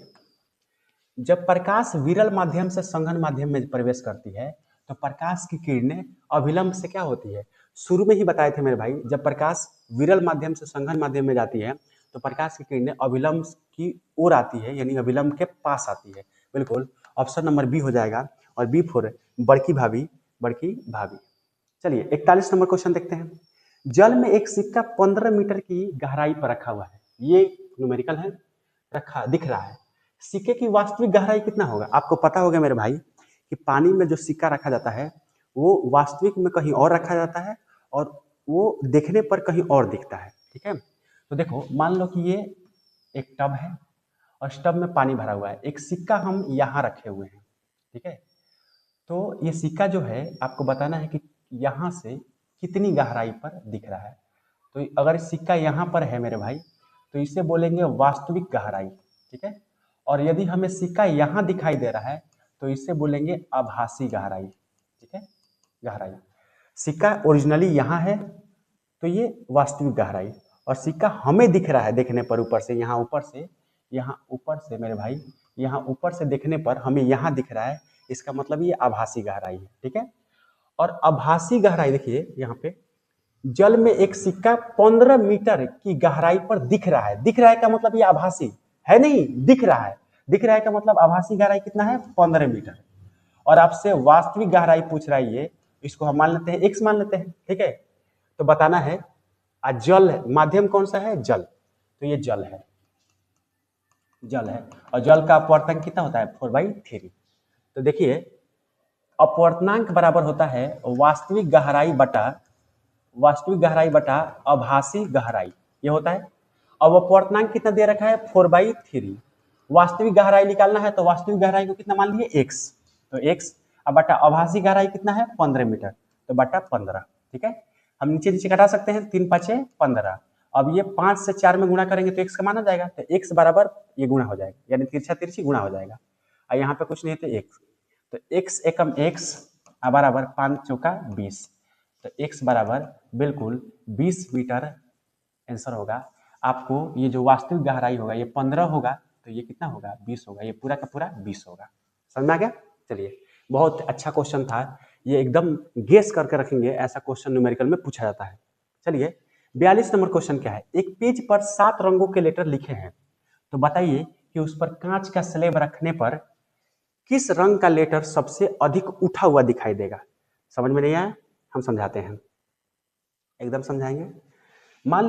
जब प्रकाश विरल माध्यम से संघन माध्यम में प्रवेश करती है तो प्रकाश की किरणें अभिलंब से क्या होती है? शुरू में ही बताए थे मेरे भाई, जब प्रकाश विरल माध्यम से संघन माध्यम में जाती है तो प्रकाश की किरणें अभिलंब की ओर आती है, यानी अभिलंब के पास आती है। बिल्कुल ऑप्शन नंबर बी हो जाएगा। और बी फॉर बड़की भाभी। चलिए 41 नंबर क्वेश्चन देखते हैं। जल में एक सिक्का 15 मीटर की गहराई पर रखा हुआ है, ये न्यूमेरिकल है, रखा दिख रहा है। सिक्के की वास्तविक गहराई कितना होगा? आपको पता होगा मेरे भाई कि पानी में जो सिक्का रखा जाता है वो वास्तविक में कहीं और रखा जाता है और वो देखने पर कहीं और दिखता है, ठीक है। तो देखो मान लो कि ये एक टब है और इस टब में पानी भरा हुआ है, एक सिक्का हम यहाँ रखे हुए हैं, ठीक है। तो ये सिक्का जो है आपको बताना है कि यहाँ से कितनी गहराई पर दिख रहा है। तो अगर सिक्का यहाँ पर है मेरे भाई तो इसे बोलेंगे वास्तविक गहराई, ठीक है। और यदि हमें सिक्का यहाँ दिखाई दे रहा है तो इसे बोलेंगे आभासी गहराई, ठीक है। गहराई, सिक्का ओरिजिनली यहाँ है तो ये वास्तविक गहराई, और सिक्का हमें दिख रहा है देखने पर ऊपर से, यहाँ ऊपर से मेरे भाई, यहाँ ऊपर से देखने पर हमें यहाँ दिख रहा है, इसका मतलब ये आभासी गहराई है, ठीक है। और आभासी गहराई देखिए यहाँ पे, जल में एक सिक्का 15 मीटर की गहराई पर दिख रहा है। दिख रहा है का मतलब ये आभासी है, नहीं दिख रहा है। दिख रहा है का मतलब आभासी गहराई कितना है? 15 मीटर। और आपसे वास्तविक गहराई पूछ रहा है, ये इसको हम मान लेते हैं x मान लेते हैं, ठीक है। तो बताना है जल है, माध्यम कौन सा है? जल। तो ये जल है और जल का अपवर्तन कितना होता है? 4/3। तो देखिए अपवर्तनांक बराबर होता है वास्तविक गहराई बटा आभासी गहराई, ये होता है। अब अपवर्तनांक कितना दे रखा है? 4/3। वास्तविक गहराई निकालना है तो वास्तविक गहराई को कितना मान लिए? x। तो x अब बटा आभासी गहराई कितना है? 15 मीटर, तो बटा 15, ठीक है। हम नीचे नीचे घटा सकते हैं, 3×5 = 15। अब ये 5 से 4 में गुणा करेंगे तो x का माना जाएगा, तो x बराबर ये गुणा हो जाएगा, यानी तिरछा तिरछी गुणा हो जाएगा। और यहाँ पे कुछ नहीं है तो x, तो x एकम x बराबर 5 × 4 = 20। तो x बराबर बिल्कुल 20 मीटर आंसर होगा। आपको ये जो वास्तविक गहराई होगा ये 15 होगा, तो ये कितना होगा 20 होगा, ये पूरा का पूरा 20 होगा। समझ में आ गया? चलिए, बहुत अच्छा क्वेश्चन था ये, एकदम गेस करके रखेंगे, ऐसा क्वेश्चन न्यूमेरिकल में पूछा जाता है। चलिए 42 नंबर क्वेश्चन क्या है, एक पेज पर 7 रंगों के लेटर लिखे हैं, तो बताइए कि उस पर कांच का स्लेब रखने पर किस रंग का लेटर सबसे अधिक उठा हुआ दिखाई देगा। समझ में नहीं आया? हम समझाते हैं, एकदम समझाएंगे। मान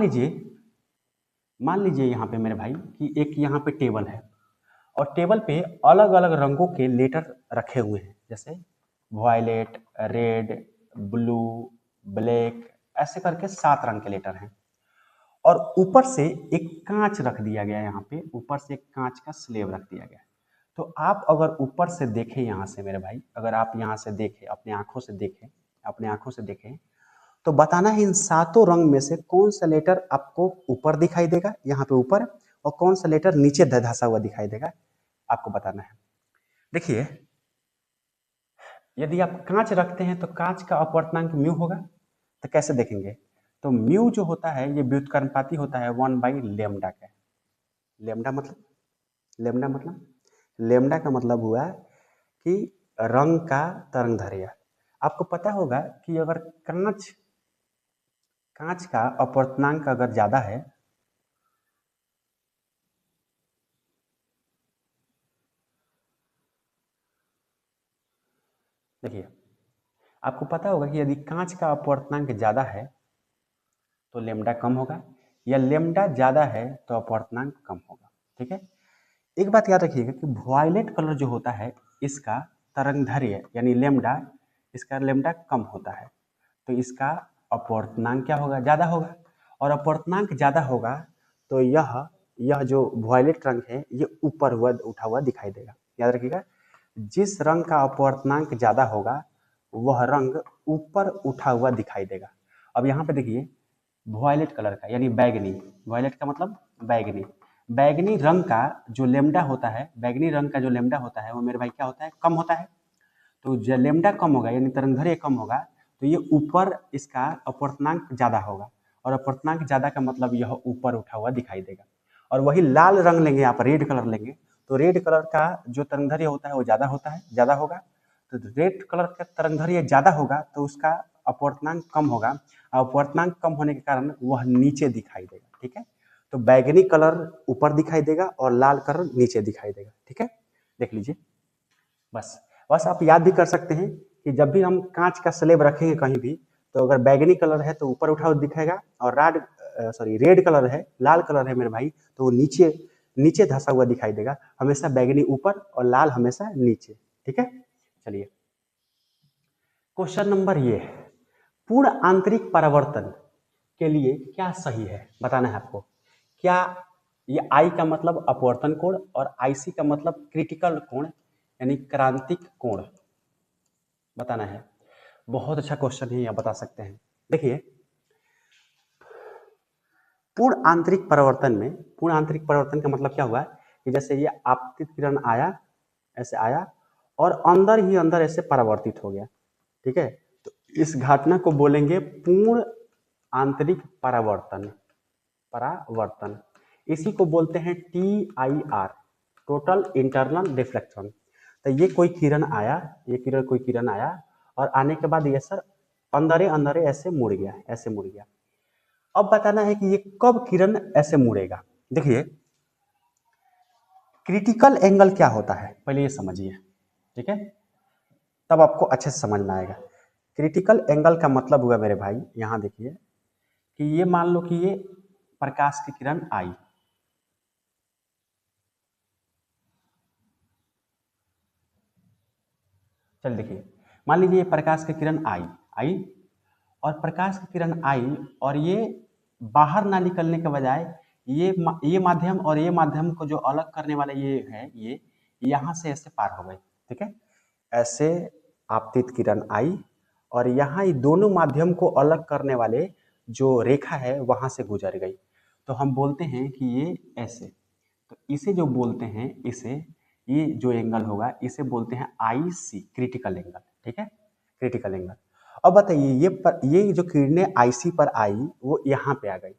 लीजिए यहाँ पे मेरे भाई कि एक यहाँ पे टेबल है और टेबल पे अलग अलग रंगों के लेटर रखे हुए हैं, जैसे वायलेट, रेड, ब्लू, ब्लैक, ऐसे करके 7 रंग के लेटर हैं। और ऊपर से एक कांच रख दिया गया है, यहाँ पे ऊपर से एक कांच का स्लेब रख दिया गया है। तो आप अगर ऊपर से देखें यहाँ से मेरे भाई, अगर आप यहाँ से देखें, अपने आंखों से देखें, अपने आंखों से देखें, तो बताना है इन 7 रंग में से कौन सा लेटर आपको ऊपर दिखाई देगा यहाँ पे ऊपर, और कौन सा लेटर नीचे धंसा हुआ दिखाई देगा, आपको बताना है। देखिए, यदि आप कांच रखते हैं तो कांच का अपवर्तनांक म्यू होगा, तो कैसे देखेंगे? तो म्यू जो होता है ये व्युत्क्रमपाती होता है 1/लेमडा का। लेमडा मतलब, लेमडा मतलब, लेमडा का मतलब हुआ कि रंग का तरंगदैर्घ्य। आपको पता होगा कि अगर कांच कांच का अपवर्तनांक अगर ज्यादा है, देखिए आपको पता होगा कि यदि कांच का अपवर्तनांक ज्यादा है तो लेमडा कम होगा, या लेमडा ज्यादा है तो अपवर्तनांक कम होगा। ठीक है, एक बात याद रखिएगा कि वायलेट कलर जो होता है इसका तरंगदैर्घ्य यानी लेमडा, इसका लेमडा कम होता है, तो इसका अपवर्तनांक क्या होगा? ज्यादा होगा। और अपवर्तनांक ज्यादा होगा तो यह जो वायलेट रंग है ये ऊपर हुआ उठा हुआ दिखाई देगा। याद रखिएगा, जिस रंग का अपवर्तनांक ज्यादा होगा वह रंग ऊपर उठा हुआ दिखाई देगा। अब यहाँ पे देखिए, वायलेट कलर का यानी बैगनी, वायलेट का मतलब बैगनी, बैगनी रंग का जो लेमडा होता है, बैगनी रंग का जो लेमडा होता है वो मेरे भाई क्या होता है? कम होता है। तो जब लेमडा कम होगा यानी तरंगदैर्घ्य कम होगा तो ये ऊपर इसका अपवर्तनांक ज्यादा होगा, और अपवर्तनांक ज्यादा का मतलब यह ऊपर उठा हुआ दिखाई देगा। और वही लाल रंग लेंगे, आप रेड कलर लेंगे, तो रेड कलर का जो तरंगदैर्घ्य होता है वो ज्यादा होता है, ज्यादा होगा। तो रेड कलर का तरंगदैर्घ्य ज्यादा होगा तो उसका अपवर्तनांक कम होगा, अपवर्तनांक कम होने के कारण वह नीचे दिखाई देगा। ठीक है, तो बैगनी कलर ऊपर दिखाई देगा और लाल कलर नीचे दिखाई देगा। ठीक है, देख लीजिए। बस बस आप याद भी कर सकते हैं कि जब भी हम कांच का स्लेब रखेंगे कहीं भी, तो अगर बैगनी कलर है तो ऊपर उठा हुआ दिखाएगा, और रेड कलर है, लाल कलर है मेरे भाई, तो वो नीचे नीचे धंसा हुआ दिखाई देगा। हमेशा बैगनी ऊपर और लाल हमेशा नीचे। ठीक है, चलिए क्वेश्चन नंबर ये है, पूर्ण आंतरिक परावर्तन के लिए क्या सही है, बताना है आपको। क्या ये आई का मतलब अपवर्तन कोण और आईसी का मतलब क्रिटिकल कोण यानी क्रांतिक कोण, बताना है। बहुत अच्छा क्वेश्चन है, आप बता सकते हैं। देखिए, पूर्ण आंतरिक परिवर्तन में, पूर्ण आंतरिक परिवर्तन का मतलब क्या हुआ कि जैसे ये आपतित किरण आया, ऐसे आया और अंदर ही अंदर ऐसे परावर्तित हो गया। ठीक है, तो इस घटना को बोलेंगे पूर्ण आंतरिक परावर्तन। परावर्तन इसी को बोलते हैं TIR, टोटल इंटरनल रिफ्लेक्शन। तो ये कोई किरण आया, कोई किरण आया और आने के बाद ये सर अंदर अंदर ऐसे मुड़ गया, ऐसे मुड़ गया। अब बताना है कि ये कब किरण ऐसे मुड़ेगा। देखिए, क्रिटिकल एंगल क्या होता है पहले ये समझिए। ठीक है, तब आपको अच्छे से समझ में आएगा। क्रिटिकल एंगल का मतलब हुआ मेरे भाई, यहाँ देखिए कि ये मान लो कि ये प्रकाश की किरण आई, चल देखिए, मान लीजिए ये प्रकाश की किरण आई आई और प्रकाश की किरण आई और ये बाहर ना निकलने के बजाय ये माध्यम और ये माध्यम को जो अलग करने वाला ये है, ये यहाँ से ऐसे पार हो गई। ठीक है, ऐसे आपतित किरण आई और यहाँ ये दोनों माध्यम को अलग करने वाले जो रेखा है वहां से गुजर गई, तो हम बोलते हैं कि ये ऐसे, तो इसे जो बोलते हैं, इसे ये जो एंगल होगा इसे बोलते हैं IC, क्रिटिकल एंगल। ठीक है, क्रिटिकल एंगल। अब बताइए ये जो किरणें आईसी पर आई वो यहाँ पे आ गई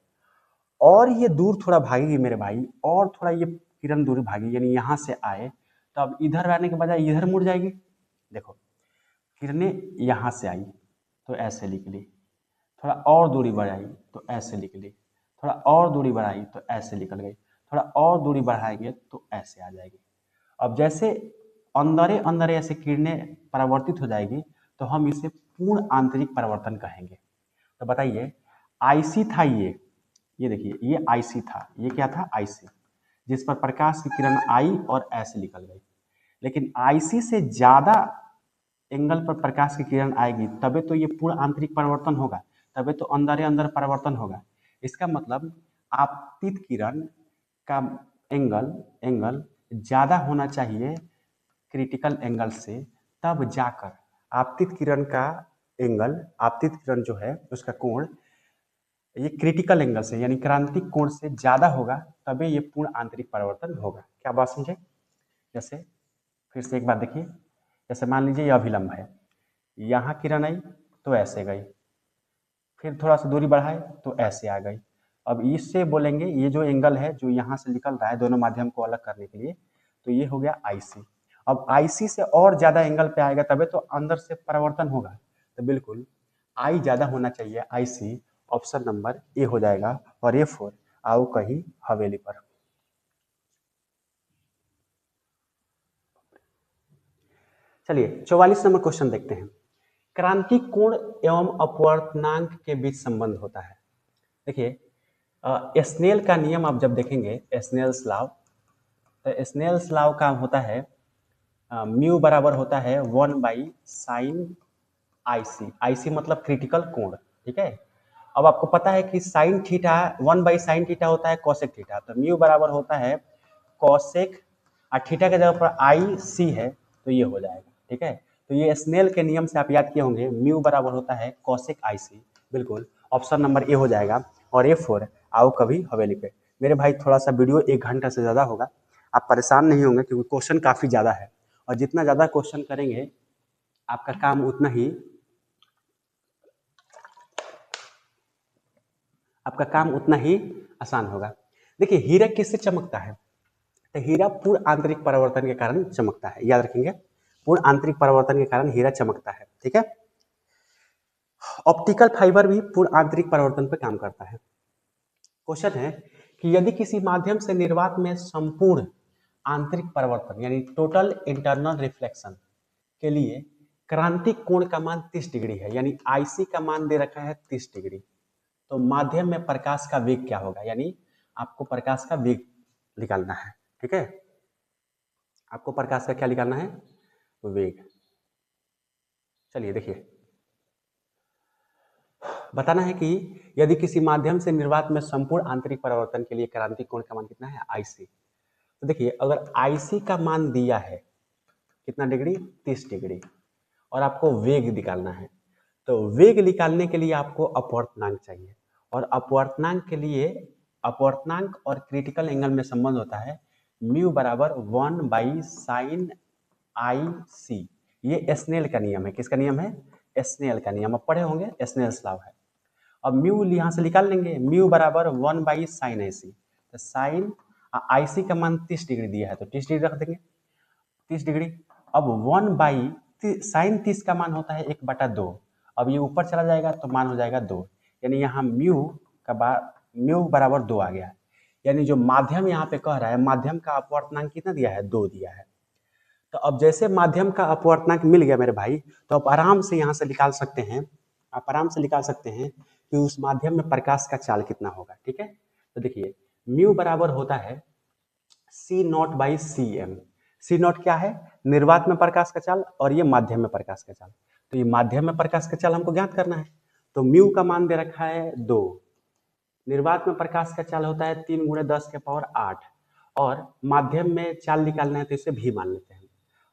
और ये दूर थोड़ा भागेगी मेरे भाई, और थोड़ा ये किरण दूर भागी यानी यहाँ से आए तो अब इधर आने के बजाय इधर मुड़ जाएगी। देखो किरणें यहाँ से आई तो ऐसे निकली, थोड़ा और दूरी बढ़ाई तो ऐसे निकली, थोड़ा और दूरी बढ़ाई तो ऐसे निकल गई, थोड़ा और दूरी बढ़ाएंगे तो ऐसे आ जाएगी। अब जैसे अंदर अंदर ऐसे किरणें परावर्तित हो जाएगी तो हम इसे पूर्ण आंतरिक परावर्तन कहेंगे। तो बताइए आईसी था ये देखिए ये आईसी था, ये क्या था आईसी, जिस पर प्रकाश की किरण आई और ऐसे निकल गई। लेकिन आईसी से ज्यादा एंगल पर प्रकाश की किरण आएगी तबे तो ये पूर्ण आंतरिक परिवर्तन होगा, तबे तो अंदर अंदर परिवर्तन होगा। इसका मतलब आपतित किरण का एंगल एंगल ज्यादा होना चाहिए क्रिटिकल एंगल से, तब जाकर आपतित किरण का एंगल, आपतित किरण जो है उसका कोण ये क्रिटिकल एंगल से यानी क्रांतिक कोण से ज्यादा होगा, तभी ये पूर्ण आंतरिक परिवर्तन होगा। क्या बात समझे? जैसे फिर से एक बात देखिए, जैसे मान लीजिए ये अभिलंब है, यहाँ किरण आई तो ऐसे गई, फिर थोड़ा सा दूरी बढ़ाए तो ऐसे आ गई। अब इससे बोलेंगे ये जो एंगल है जो यहाँ से निकल रहा है दोनों माध्यम को अलग करने के लिए, तो ये हो गया आईसी। अब आईसी से और ज्यादा एंगल पे आएगा तबे तो अंदर से परिवर्तन होगा, तो बिल्कुल आई ज्यादा होना चाहिए आईसी, ऑप्शन नंबर ए हो जाएगा। और A4 आओ कहीं हवेली पर। चलिए 44 नंबर क्वेश्चन देखते हैं। क्रांतिक कोण एवं अपवर्तनांक के बीच संबंध होता है। देखिए स्नेल का नियम आप जब देखेंगे, स्नेल्स लॉ, तो स्नेल्स लॉ का होता है म्यू बराबर होता है 1/sin आईसी। आईसी मतलब क्रिटिकल कोण, ठीक है। अब आपको पता है कि साइन थीटा 1/sin थीटा होता है कोसेक थीटा, तो म्यू बराबर होता है कोसेक, और थीटा के जगह पर आई सी है तो ये हो जाएगा, ठीक है। तो ये स्नेल के नियम से आप याद किए होंगे, म्यू बराबर होता है कोसेक आई सी, बिल्कुल ऑप्शन नंबर ए हो जाएगा। और A4 आओ कभी हवेली पे। मेरे भाई थोड़ा सा वीडियो 1 घंटा से ज़्यादा होगा, आप परेशान नहीं होंगे क्योंकि क्वेश्चन काफ़ी ज़्यादा है, और जितना ज़्यादा क्वेश्चन करेंगे आपका काम उतना ही आसान होगा। देखिए हीरा किससे चमकता है? तो हीरा पूर्ण आंतरिक परिवर्तन के कारण चमकता है, याद रखेंगे, पूर्ण आंतरिक परिवर्तन के कारण हीरा चमकता है, ठीक है। ऑप्टिकल फाइबर भी पूर्ण आंतरिक परिवर्तन पर काम करता है। क्वेश्चन है कि यदि किसी माध्यम से निर्वात में संपूर्ण आंतरिक परिवर्तन यानी टोटल इंटरनल रिफ्लेक्शन के लिए क्रांतिक कोण का मान 30 डिग्री है, यानी आईसी का मान दे रखा है 30 डिग्री, तो माध्यम में प्रकाश का वेग क्या होगा? यानी आपको प्रकाश का वेग निकालना है, ठीक है। आपको प्रकाश का क्या निकालना है? वेग। चलिए देखिए, बताना है कि यदि किसी माध्यम से निर्वात में संपूर्ण आंतरिक परिवर्तन के लिए क्रांतिक कोण का मान कितना है? आईसी। तो देखिए अगर आईसी का मान दिया है कितना डिग्री? 30 डिग्री, और आपको वेग निकालना है, तो वेग निकालने के लिए आपको अपवर्तनांक चाहिए, और अपवर्तनांक के लिए अपवर्तनांक और क्रिटिकल एंगल में संबंध होता है म्यू बराबर 1/sin आई सी। ये स्नेल का नियम है। किसका नियम है? स्नेल का नियम, अब पढ़े होंगे, स्नेल्स लॉ है। अब म्यू यहाँ से निकाल लेंगे, म्यू बराबर 1/sin आई सी, तो साइन आई सी का मान 30 डिग्री दिया है तो 30 डिग्री रख देंगे, 30 डिग्री। अब 1/sin 30 का मान होता है 1/2, अब ये ऊपर चला जाएगा तो मान हो जाएगा 2, यानी यहाँ म्यू बराबर 2 आ गया, यानी जो माध्यम यहाँ पे कह रहा है माध्यम का अपवर्तनांक कितना दिया है? 2 दिया है। तो अब जैसे माध्यम का अपवर्तनांक मिल गया मेरे भाई, तो आप आराम से यहाँ से निकाल सकते हैं, आप आराम से निकाल सकते हैं कि उस माध्यम में प्रकाश का चाल कितना होगा, ठीक है। तो देखिए म्यू बराबर होता है C0/Cm। C0 क्या है? निर्वात में प्रकाश का चाल, और ये माध्यम में प्रकाश का चाल, तो ये माध्यम में प्रकाश का चाल हमको ज्ञात करना है, तो म्यू का मान दे रखा है 2, निर्वात में प्रकाश का चाल होता है 3 × 10⁸, और माध्यम में चाल निकालना है तो इसे भी मान लेते हैं।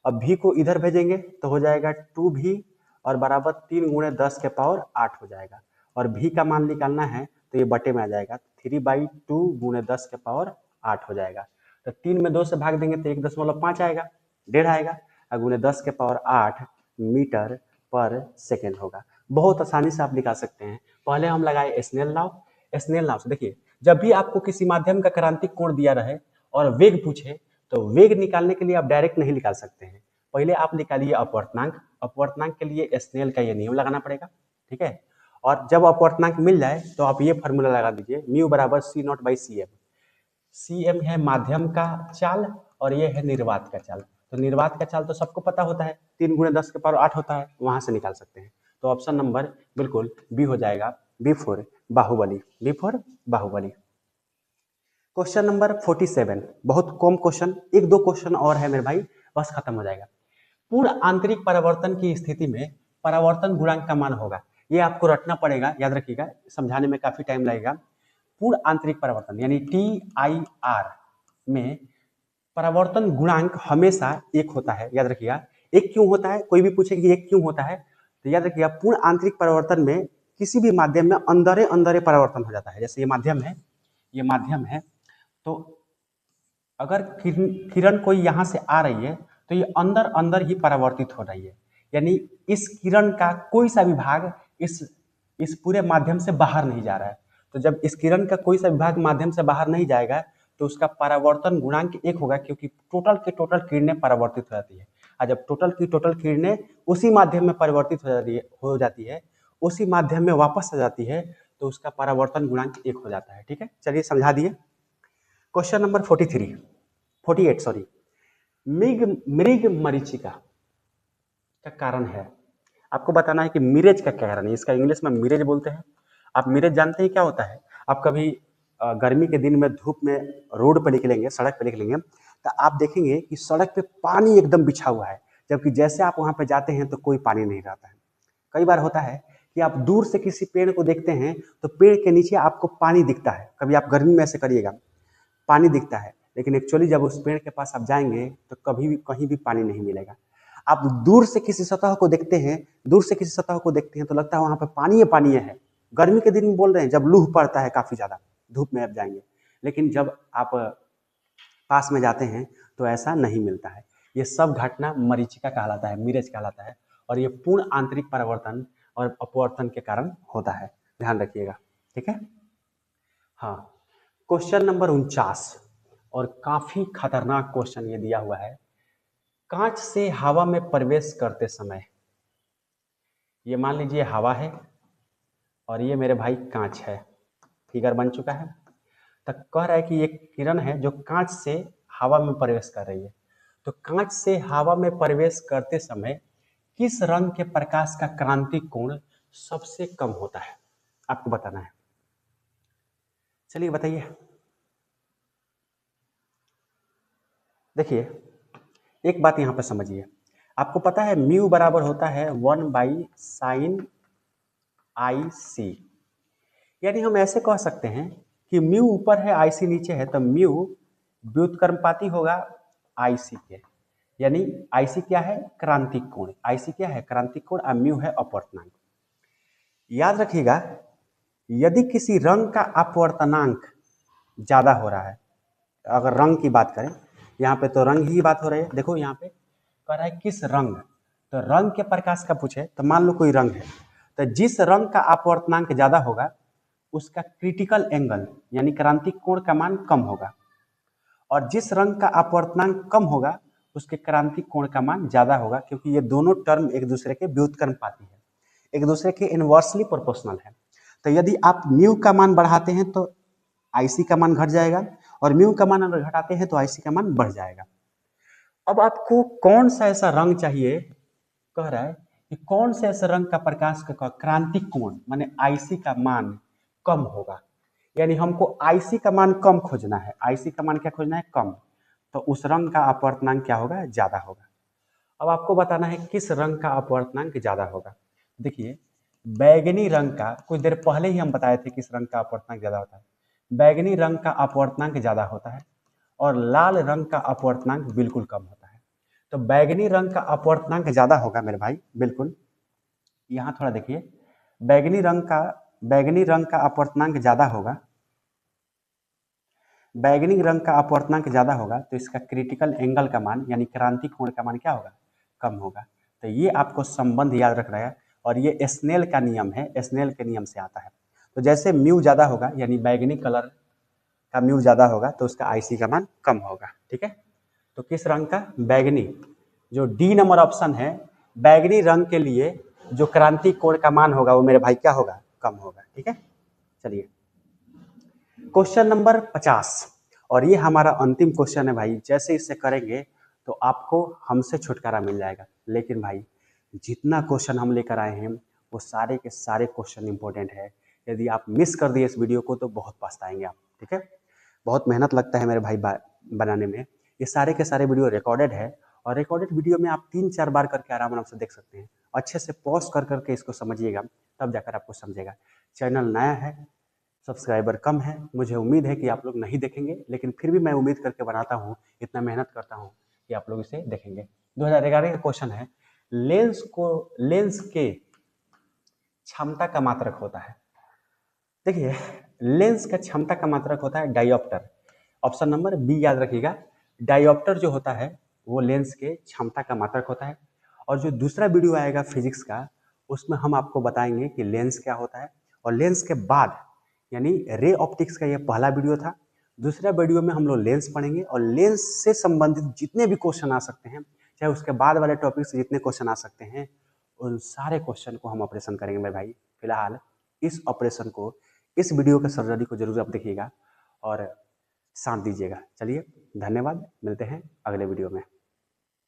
अब भी को इधर भेजेंगे तो हो जाएगा 2v और बराबर 3 × 10⁸ हो जाएगा, और भी का मान निकालना है तो ये बटे में आ जाएगा, 3/2 × 10⁸ हो जाएगा। तो 3 में 2 से भाग देंगे तो 1.5 आएगा, 1.5 आएगा, और × 10⁸ मीटर पर सेकेंड होगा। बहुत आसानी से आप निकाल सकते हैं। पहले हम लगाए स्नेल नाव। स्नेल नाव से देखिए, जब भी आपको किसी माध्यम का क्रांतिक कोण दिया रहे और वेग पूछे, तो वेग निकालने के लिए आप डायरेक्ट नहीं निकाल सकते हैं। पहले आप निकालिए अपवर्तनांक। अपवर्तनांक के लिए स्नेल का ये नियम लगाना पड़ेगा, ठीक है। और जब अपवर्तनांक मिल जाए तो आप ये फॉर्मूला लगा दीजिए, म्यू बराबर C not by C M. C M है माध्यम का चाल और ये है निर्वात का चाल। तो निर्वात का चाल तो सबको पता होता है, 3 × 10⁸ होता है, वहां से निकाल सकते हैं। तो ऑप्शन नंबर बिल्कुल बी हो जाएगा, B for Baahubali, B for Baahubali. Question number 47, बहुत कम क्वेश्चन, 1-2 क्वेश्चन और है मेरे भाई, बस खत्म हो जाएगा। पूर्ण आंतरिक परावर्तन की स्थिति में परावर्तन गुणांक का मान होगा। ये आपको रटना पड़ेगा, याद रखिएगा, समझाने में काफी टाइम लगेगा। पूर्ण आंतरिक परावर्तन यानी TIR में परावर्तन गुणांक हमेशा 1 होता है, याद रखिएगा। 1 क्यों होता है, कोई भी पूछे कि 1 क्यों होता है, तो याद रखिएगा पूर्ण आंतरिक परावर्तन में किसी भी माध्यम में अंदरे अंदरे परावर्तन हो जाता है। जैसे ये माध्यम है, ये माध्यम है, तो अगर किरण कोई यहाँ से आ रही है तो ये अंदर अंदर ही परावर्तित हो रही है, यानी इस किरण का कोई सा भी भाग इस पूरे माध्यम से बाहर नहीं जा रहा है। तो जब इस किरण का कोई सा भी भाग माध्यम से बाहर नहीं जाएगा तो उसका परावर्तन गुणांक 1 होगा, क्योंकि टोटल की टोटल किरणें परावर्तित हो जाती है। और जब टोटल की टोटल किरणें उसी माध्यम में परिवर्तित हो जाती है, उसी माध्यम में वापस आ जाती है, तो उसका परावर्तन गुणांक 1 हो जाता है, ठीक है। चलिए समझा दिए। क्वेश्चन नंबर 48 सॉरी, मृग मरीचिका का कारण है। आपको बताना है कि मिरेज का क्या कारण है। इसका इंग्लिश में मिरेज बोलते हैं। आप मिरेज जानते हैं क्या होता है? आप कभी गर्मी के दिन में धूप में रोड पर निकलेंगे, सड़क पर निकलेंगे, तो आप देखेंगे कि सड़क पे पानी एकदम बिछा हुआ है, जबकि जैसे आप वहां पे जाते हैं तो कोई पानी नहीं रहता है। कई बार होता है कि आप दूर से किसी पेड़ को देखते हैं तो पेड़ के नीचे आपको पानी दिखता है। कभी आप गर्मी में ऐसे करिएगा, पानी दिखता है, लेकिन एक्चुअली जब उस पेड़ के पास आप जाएंगे तो कभी भी कहीं भी पानी नहीं मिलेगा। आप दूर से किसी सतह को देखते हैं, तो लगता है वहां पे पानी है। गर्मी के दिन में बोल रहे हैं, जब लूह पड़ता है काफी ज्यादा, धूप में आप जाएंगे, लेकिन जब आप पास में जाते हैं तो ऐसा नहीं मिलता है। ये सब घटना मरीचिका कहलाता है, मिरेज कहलाता है, और ये पूर्ण आंतरिक परावर्तन और अपवर्तन के कारण होता है, ध्यान रखिएगा, ठीक है। हाँ, क्वेश्चन नंबर 49 और काफी खतरनाक क्वेश्चन ये दिया हुआ है। कांच से हवा में प्रवेश करते समय, ये मान लीजिए हवा है और ये मेरे भाई कांच है, फिगर बन चुका है। तो कह रहा है कि एक किरण है जो कांच से हवा में प्रवेश कर रही है। तो कांच से हवा में प्रवेश करते समय किस रंग के प्रकाश का क्रांतिक कोण सबसे कम होता है, आपको बताना है। चलिए बताइए। देखिए, एक बात यहाँ पर समझिए, आपको पता है म्यू बराबर होता है 1/sin IC, यानी हम ऐसे कह सकते हैं कि म्यू ऊपर है IC नीचे है, तो म्यू व्युत्क्रमपाती होगा IC के, यानी IC क्या है? क्रांतिक कोण। IC क्या है? क्रांतिक कोण, और म्यू है अपवर्तनांक। याद रखिएगा, यदि किसी रंग का अपवर्तनांक ज्यादा हो रहा है, अगर रंग की बात करें, यहाँ पे तो रंग ही बात हो रही है, देखो यहाँ पे कह रहा है किस रंग, तो रंग के प्रकाश का पूछे तो मान लो कोई रंग है, तो जिस रंग का अपवर्तनांक ज्यादा होगा उसका क्रिटिकल एंगल यानी क्रांतिक कोण का मान कम होगा, और जिस रंग का अपवर्तनांक कम होगा उसके क्रांतिक कोण का मान ज्यादा होगा, क्योंकि ये दोनों टर्म एक दूसरे के व्युत्क्रमपाती है, एक दूसरे के इनवर्सली प्रोपोर्शनल है। तो यदि आप म्यू का मान बढ़ाते हैं तो IC का मान घट जाएगा, और म्यू का मान अगर घटाते हैं तो IC का मान बढ़ जाएगा। अब आपको कौन सा ऐसा रंग चाहिए, कह रहा है कि कौन से ऐसे रंग का प्रकाश का क्रांतिक कोण माने IC का मान कम होगा, यानी हमको IC का मान कम खोजना है। IC का मान क्या खोजना है? कम। तो उस रंग का अपवर्तनांक क्या होगा? ज्यादा होगा। अब आपको बताना है किस रंग का अपवर्तनांक ज्यादा होगा। देखिए, बैगनी रंग का कुछ देर पहले ही हम बताए थे किस रंग का अपवर्तनांक ज्यादा होता है। बैगनी रंग का अपवर्तनांक ज्यादा होता है और लाल रंग का अपवर्तनांक बिल्कुल कम होता है। तो बैगनी रंग का अपवर्तनांक ज्यादा होगा मेरे भाई, बिल्कुल। यहाँ थोड़ा देखिए, बैगनी रंग का अपवर्तनांक ज्यादा होगा, बैगनी रंग का अपवर्तनांक ज्यादा होगा, तो इसका क्रिटिकल एंगल का मान यानी क्रांतिक कोण का मान क्या होगा? कम होगा। तो ये आपको संबंध याद रखना है, और ये स्नेल का नियम है, स्नेल के नियम से आता है। तो जैसे म्यू ज़्यादा होगा यानी बैगनी कलर का म्यू ज़्यादा होगा तो उसका आईसी का मान कम होगा। ठीक है, तो किस रंग का? बैगनी। जो डी नंबर ऑप्शन है, बैगनी रंग के लिए जो क्रांति कोण का मान होगा वो मेरे भाई क्या होगा? कम होगा। ठीक है, चलिए क्वेश्चन नंबर 50 और ये हमारा अंतिम क्वेश्चन है भाई। जैसे इसे करेंगे तो आपको हमसे छुटकारा मिल जाएगा। लेकिन भाई जितना क्वेश्चन हम लेकर आए हैं वो सारे के सारे क्वेश्चन इंपॉर्टेंट है। यदि आप मिस कर दिए इस वीडियो को तो बहुत पछताएंगे आप। ठीक है, बहुत मेहनत लगता है मेरे भाई बनाने में। ये सारे के सारे वीडियो रिकॉर्डेड है और रिकॉर्डेड वीडियो में आप 3-4 बार करके आराम से देख सकते हैं। अच्छे से पॉज कर करके इसको समझिएगा, तब जाकर आपको समझेगा। चैनल नया है, सब्सक्राइबर कम है, मुझे उम्मीद है कि आप लोग नहीं देखेंगे, लेकिन फिर भी मैं उम्मीद करके बनाता हूँ, इतना मेहनत करता हूँ कि आप लोग इसे देखेंगे। 2011 का क्वेश्चन है, लेंस के क्षमता का मात्रक होता है। देखिए लेंस का क्षमता का मात्रक होता है डायोप्टर। ऑप्शन नंबर बी याद रखिएगा। डायोप्टर जो होता है वो लेंस के क्षमता का मात्रक होता है। और जो दूसरा वीडियो आएगा फिजिक्स का, उसमें हम आपको बताएंगे कि लेंस क्या होता है। और लेंस के बाद यानी रे ऑप्टिक्स का ये पहला वीडियो था। दूसरा वीडियो में हम लोग लेंस पढ़ेंगे और लेंस से संबंधित जितने भी क्वेश्चन आ सकते हैं, चाहे उसके बाद वाले टॉपिक से जितने क्वेश्चन आ सकते हैं, उन सारे क्वेश्चन को हम ऑपरेशन करेंगे मेरे भाई। फिलहाल इस ऑपरेशन को, इस वीडियो के सर्जरी को जरूर आप देखिएगा और साथ दीजिएगा। चलिए धन्यवाद, मिलते हैं अगले वीडियो में।